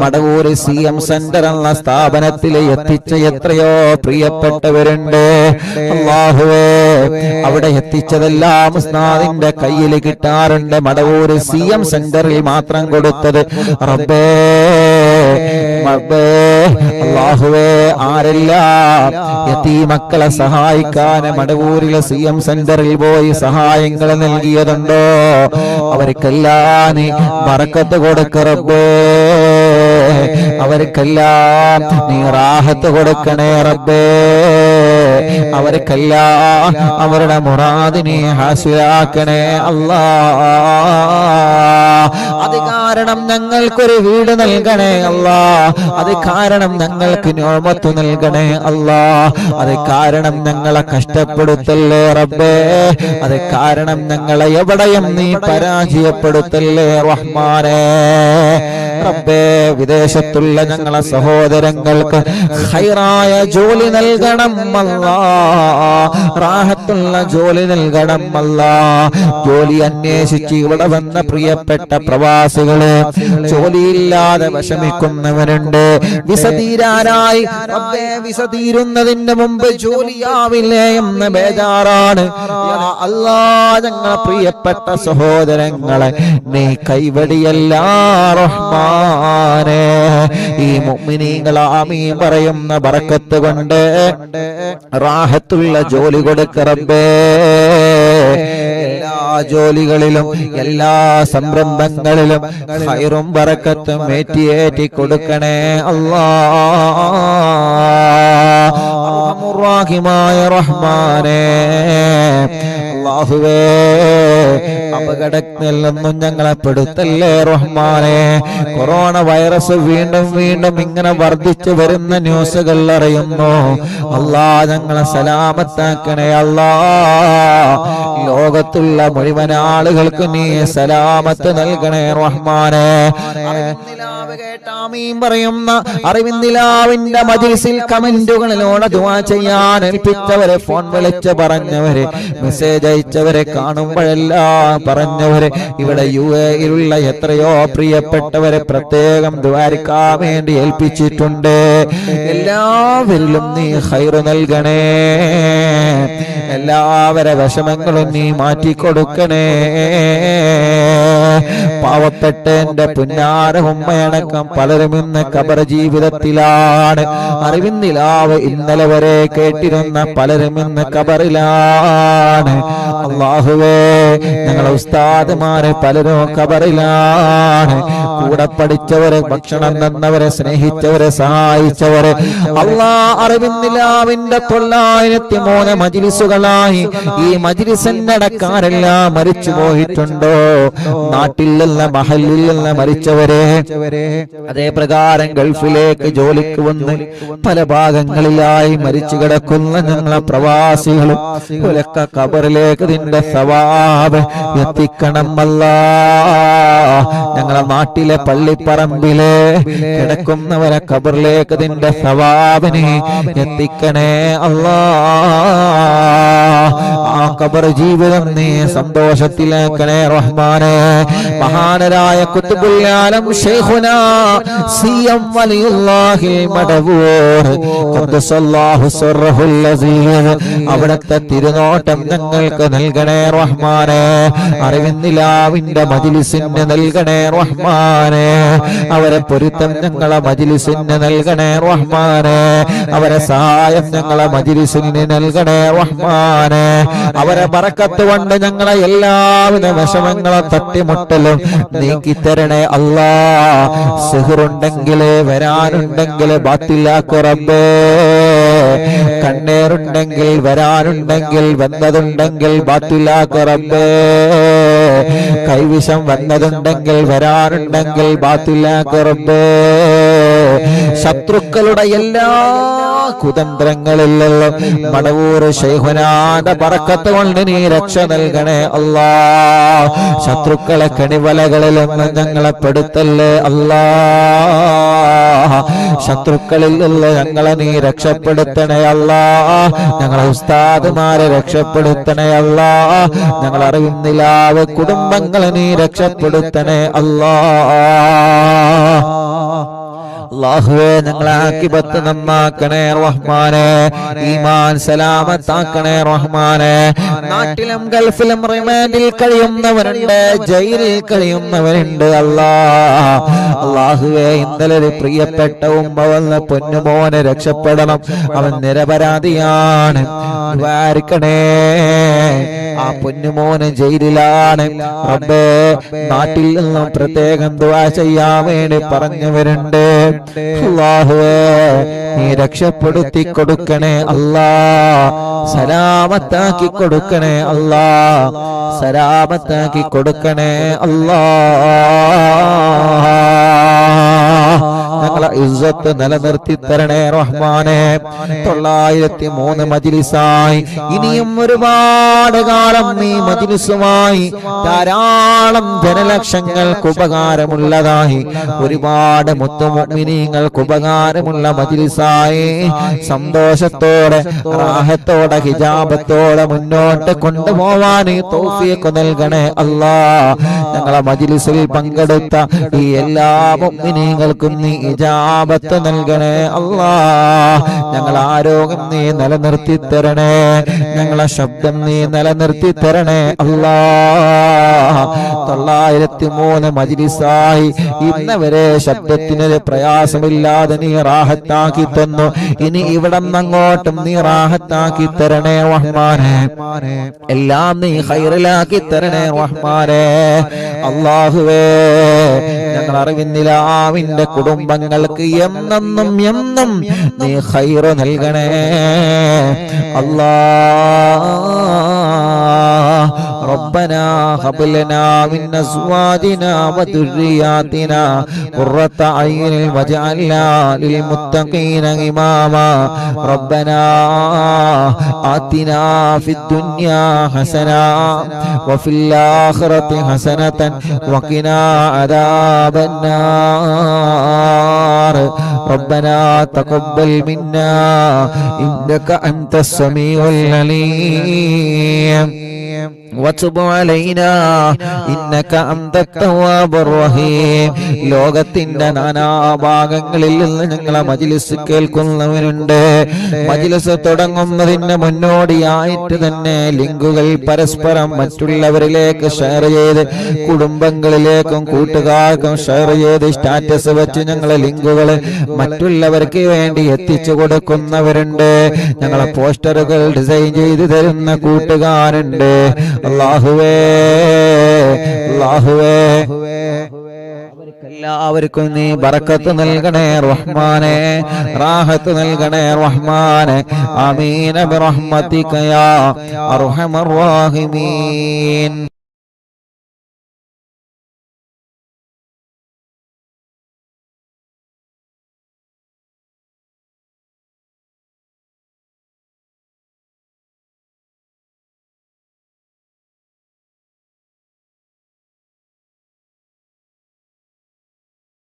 മടവൂർ CM സെന്റർ എന്ന സ്ഥാപനത്തിൽ എത്തിച്ച എത്രയോ പ്രിയപ്പെട്ടവരുണ്ട്. അല്ലാഹുവേ, അവിടെ എത്തിച്ചതെല്ലാം ഉസ്താദിന്റെ കയ്യിൽ കിട്ടാറുണ്ട്. മടവൂർ CM സെന്ററിൽ മാത്രം കൊടുത്തത് റബ്ബേ, അല്ലാഹുവേ, ആരെല്ലാം യതീമക്കളെ സഹായിക്കാൻ മടവൂരിലെ CM സെന്ററിൽ പോയി സഹായങ്ങൾ നൽകിയതുണ്ടോ അവർക്കെല്ലാം നീ ബറക്കത്ത് കൊടുക്ക റബ്ബേ. അവർക്കെല്ലാം നീ റാഹത്ത് കൊടുക്കണേ റബ്ബേ. അവർക്കെല്ലാം അവരുടെ മുറാദിനെ ഹാസിലാക്കണേ അല്ലാ. അത് കാരണം ഞങ്ങൾക്കൊരു വീട് നൽകണേ അല്ലാ. അത് കാരണം ഞങ്ങൾക്ക് നിഅമത്ത് നൽകണേ അല്ലാ. അത് കാരണം ഞങ്ങളെ കഷ്ടപ്പെടുത്തല്ലേ റബ്ബേ. അത് കാരണം ഞങ്ങളെ എവിടെയും നീ പരാജയപ്പെടുത്തല്ലേ റഹ്മാനേ. റബ്ബേ, വിദേശത്തുള്ള ഞങ്ങളെ സഹോദരങ്ങൾക്ക് ഖൈറായ ജോലി നൽകണം അല്ലാ. റാഹത്തുള്ള ജോലി നൽകണം അല്ലാ. ജോലി അന്വേഷിച്ച് ഇവിടെ വന്ന പ്രിയപ്പെട്ട പ്രവാസികള് ജോലിയില്ലാതെ വിഷമിക്കുന്നവരുണ്ട്. വിസ തീരാനായി റബ്ബേ, വിസ തീരുന്നതിന് മുമ്പ് ജോലിയാവില്ലേ എന്ന് ബേജാറാണ്. യാ അല്ലാ, ഞങ്ങളെ പ്രിയപ്പെട്ട സഹോദരങ്ങളെ നീ കൈവടിയല്ല റഹ്മാനേ. ഈ മുഅ്മിനീങ്ങൾ ആമീൻ പറയുന്ന ബറക്കത്ത് കൊണ്ട് റാഹത്തുള്ള ജോലി കൊടുക്ക റബ്ബേ. എല്ലാ ജോലികളിലും എല്ലാ സംരംഭങ്ങളിലും ഖൈറും ബറക്കത്തും ഏറ്റി കൊടുക്കണേ അല്ലാ. അർഹമുർ റഹ്മാനേ, അല്ലാഹുവേ, അപകടത്തിൽ നിന്നും ഞങ്ങളെ പെടുത്തല്ലേ റഹ്മാനേ. കൊറോണ വൈറസ് വീണ്ടും വീണ്ടും ഇങ്ങനെ വർദ്ധിച്ചു വരുന്ന ന്യൂസുകൾ അറിയുന്നു. അല്ലാ, ഞങ്ങളെ സലാമത്താക്കണേ അല്ലാ. ലോകത്തുള്ള മുഴുവൻ ആളുകൾക്ക് നീ സലാമത്ത് നൽകണേ റഹ്മാനേ. പറയുന്ന അറിവിന്ദിലാവിന്റെ മജ്‌ലിസിൽ കമന്റുകളിലൂടെ ദുആ ചെയ്യാൻ ഏൽപ്പിച്ചവരെ, ഫോൺ വിളിച്ച് പറഞ്ഞവരെ, മെസ്സേജ് അയച്ചവരെ, കാണുമ്പോഴെല്ലാം പറഞ്ഞവരെ, ഇവിടെ യുഎഇയിലുള്ള എത്രയോ പ്രിയപ്പെട്ടവരെ പ്രത്യേകം ദുആരിക്കാൻ വേണ്ടി ഏൽപ്പിച്ചിട്ടുണ്ട്. എല്ലാവരിലും നീ ഖൈർ നൽകണേ. എല്ലാവരുടെ വിഷമങ്ങളും നീ മാറ്റിക്കൊടുക്കണേ. പാവപ്പെട്ട എന്റെ പുന്നാര ഉമ്മയടക്കം പലരും ഇന്ന് ഖബർ ജീവിതത്തിലാണ്. അറിവിന്ദിലാവ് ഇന്നലെ വരെ കേട്ടിരുന്ന പലരും ഇന്ന് ഖബറിലാണ്. അല്ലാഹുവേ, ഞങ്ങളെ ഉസ്താദുമാരെ പലരും ഖബറിലാണ്. കൂടെ പഠിച്ചവരെ, ഭക്ഷണം തന്നവരെ, സ്നേഹിച്ചവരെ, സഹായിച്ചവരെ അല്ലാ, അറിവിന്ദിലാവിന്റെ 903 മജ്‌ലിസുകളായി ഈ മജ്‌ലിസിന്റെ അടക്കാരെല്ലാം മരിച്ചു പോയിട്ടുണ്ടോ? നാട്ടിൽ നിന്ന് മഹല്ലിൽ നിന്ന് മരിച്ചവരെ, അതേ പ്രകാരം ഗൾഫിലേക്ക് ജോലിക്ക് വന്ന് പല ഭാഗങ്ങളിലായി മരിച്ചു കിടക്കുന്ന ഞങ്ങളെ പ്രവാസികളും ഒലക്ക ഖബറിലേക്ക് നിന്റെ സവാബ് എത്തിക്കണം അല്ലാ. ഞങ്ങളെ നാട്ടിലെ പള്ളിപ്പറമ്പിലെ കിടക്കുന്നവരെ ഖബറിലേക്ക് നിന്റെ സവാബിനെ എത്തിക്കണേ അല്ലാ. ആ ഖബർ ജീവിതം നീ സന്തോഷത്തിലാക്കണേ റഹ്മാനേ. മഹാനരായ ഖുത്ബുൽ ആലം ശൈഖുനാ സിയം വലിയുല്ലാഹിൽ മദബൂർ ഖദ്ദസല്ലാഹു സിർറഹുൽ അസീസ് അവിടത്തെ തിരുനോട്ടം ഞങ്ങൾക്ക് നൽകണേ റഹ്മാനേ. അറിവിന്ദിലാവിന്റെ മജ്‌ലിസിന് നൽകണേ റഹ്മാനേ. അവരെ പൊരുത്തം ഞങ്ങളെ മജ്‌ലിസിന് നൽകണേ റഹ്മാനേ. അവരെ സഹായം ഞങ്ങളെ മജ്‌ലിസിന് നൽകണേ റഹ്മാനേ. അവരെ ബറക്കത്ത് കൊണ്ട് ഞങ്ങളെ എല്ലാവിധ വിഷമങ്ങളെ തട്ടിമുട്ടലും നീക്കിത്തരണേ അല്ലാ. സിഹ്റുണ്ടെങ്കിൽ വരാനുണ്ടെങ്കിൽ ബാത്തിലാക്ക് റബ്ബേ. കണ്ണേറുണ്ടെങ്കിൽ വരാനുണ്ടെങ്കിൽ വന്നതുണ്ടെങ്കിൽ ബാത്തിലാക്ക് റബ്ബേ. കൈവിഷം വന്നതുണ്ടെങ്കിൽ വരാനുണ്ടെങ്കിൽ ബാത്തിലാക്ക് റബ്ബേ. ശത്രുക്കളുടെ എല്ലാ കുതന്ത്രങ്ങളിലുള്ള മടവൂർ ശൈഖുനാന്റെ ബറക്കത്ത് കൊണ്ട് നീ രക്ഷ നൽകണേ അല്ലാ. ശത്രുക്കളെ കണിവലകളിലൊന്നും ഞങ്ങളെ പെടുത്തല്ലേ അല്ലാ. ശത്രുക്കളിൽ നിന്ന് ഞങ്ങളെ നീ രക്ഷപ്പെടുത്തണേ അല്ലാ. ഞങ്ങളെ ഉസ്താദുമാരെ രക്ഷപ്പെടുത്തണേ അല്ലാ. ഞങ്ങൾ അറിവിന്ദിലാവ് കുടുംബങ്ങളെ നീ രക്ഷപ്പെടുത്തണേ അല്ലാ. അല്ലാഹുവേ, ഞങ്ങളെ ആഖിബത്ത് നന്നാക്കണേ റഹ്മാനേ. ഈമാൻ സലാമത്താക്കണേ റഹ്മാനേ. നാട്ടിലും ഗൾഫിലും റിമാൻഡിൽ കഴിയുന്നവരുണ്ട്, ജയിലിൽ കഴിയുന്നവരുണ്ട് അല്ലാ. അല്ലാഹുവേ, ഇന്നലെ ഒരു പ്രിയപ്പെട്ട ഉമ്മ വന്ന് പൊന്നുമോനെ രക്ഷപ്പെടണം, അവൻ നിരപരാധിയാണ്, ദ്വാരിക്കണേ. ആ പൊന്നുമോന് ജയിലിലാണ് റബ്ബേ. നാട്ടിൽ നിന്നും പ്രത്യേകം ദുആ ചെയ്യാൻ വേണ്ടി പറഞ്ഞവരുണ്ട്. അല്ലാഹുവേ നീ രക്ഷപ്പെടുത്തി കൊടുക്കണേ അല്ലാ, സലാമത്താക്കി കൊടുക്കണേ അല്ലാ, സലാമത്താക്കി കൊടുക്കണേ അല്ലാ. ഞങ്ങളെ ഇസ്സത്ത് നിലനിർത്തി തരണേ റഹ്മാനെ. 903 മജ്ലിസായി ഇനിയും ഒരുപാട് കാലം നീ മജ്ലിസുമായി ധാരാളം ജനലക്ഷങ്ങൾക്ക് ഉപകാരമുള്ളതായി ഒരുപാട് മുത്തുമുഅ്മിനീങ്ങൾക്ക് ഉപകാരമുള്ള മജ്ലിസായി സന്തോഷത്തോടെ റാഹത്തോടെ ഹിജാബത്തോടെ മുന്നോട്ട് കൊണ്ടുപോവാൻ തൗഫീഖ് നൽകണേ അല്ലാ. ഞങ്ങളെ മജ്ലിസിൽ പങ്കെടുത്ത ഈ എല്ലാ മുഅ്മിനീങ്ങൾക്കും നീ ഇജാബത്ത് നൽകണേ അല്ലാ. ഞങ്ങളെ ആരോഗ്യം നീ നിലനിർത്തി തരണേ, ഞങ്ങളെ ശബ്ദം നീ നിലനിർത്തി തരണേ അല്ലാ. 903 മജ്ലിസായി ഇന്നവരെ ശബ്ദത്തിനൊരു പ്രയാസമില്ലാതെ നീ റാഹത്താക്കി തന്നു. ഇനി ഇവിടെ അങ്ങോട്ടും നീ റാഹത്താക്കി തരണേ റഹ്മാനെ. എല്ലാം നീ ഖൈറിലാക്കി തരണേ റഹ്മാനെ. അല്ലാഹുവേ ഞങ്ങൾ അറിവിന്നിലാവിന്റെ കുടുംബങ്ങൾക്ക് എന്നെന്നും എന്നും നീ ഖൈറ് നൽകണേ അല്ലാഹ്. ربنا هب لنا من ازواجنا وذرياتنا قرة اعين واجعلنا للمتقين اماما. ربنا آتنا في الدنيا حسنة وفي الآخرة حسنة وقنا عذاب النار. ربنا تقبل منا إنك أنت السميع العليم وتب علينا إنك أنت التواب الرحيم. ലോകത്തിന്റെ നാനാഭാഗങ്ങളിൽ നിന്ന് ഞങ്ങളെ മജ്ലിസ് കേൾക്കുന്നവരുണ്ട്. മജ്ലിസ് തുടങ്ങുന്നതിന് മുന്നോടിയായിട്ട് തന്നെ ലിങ്കുകൾ പരസ്പരം മറ്റുള്ളവരിലേക്ക് ഷെയർ ചെയ്ത് കുടുംബങ്ങളിലേക്കും കൂട്ടുകാർക്കും ഷെയർ ചെയ്ത് സ്റ്റാറ്റസ് വെച്ച് ഞങ്ങളെ ലിങ്കുകൾ മറ്റുള്ളവർക്ക് വേണ്ടി എത്തിച്ചു കൊടുക്കുന്നവരുണ്ട്. ഞങ്ങളെ പോസ്റ്ററുകൾ ഡിസൈൻ ചെയ്ത് തരുന്ന കൂട്ടുകാരുണ്ട്. അല്ലാഹുവേ അല്ലാഹുവേ എല്ലാവർക്കും നീ ബറക്കത്ത് നൽകണേ റഹ്മാനെ, റാഹത്ത് നൽകണേ റഹ്മാനെ. ആമീൻ ബിറഹ്മതിക യാ അർഹമർ റഹീമീൻ.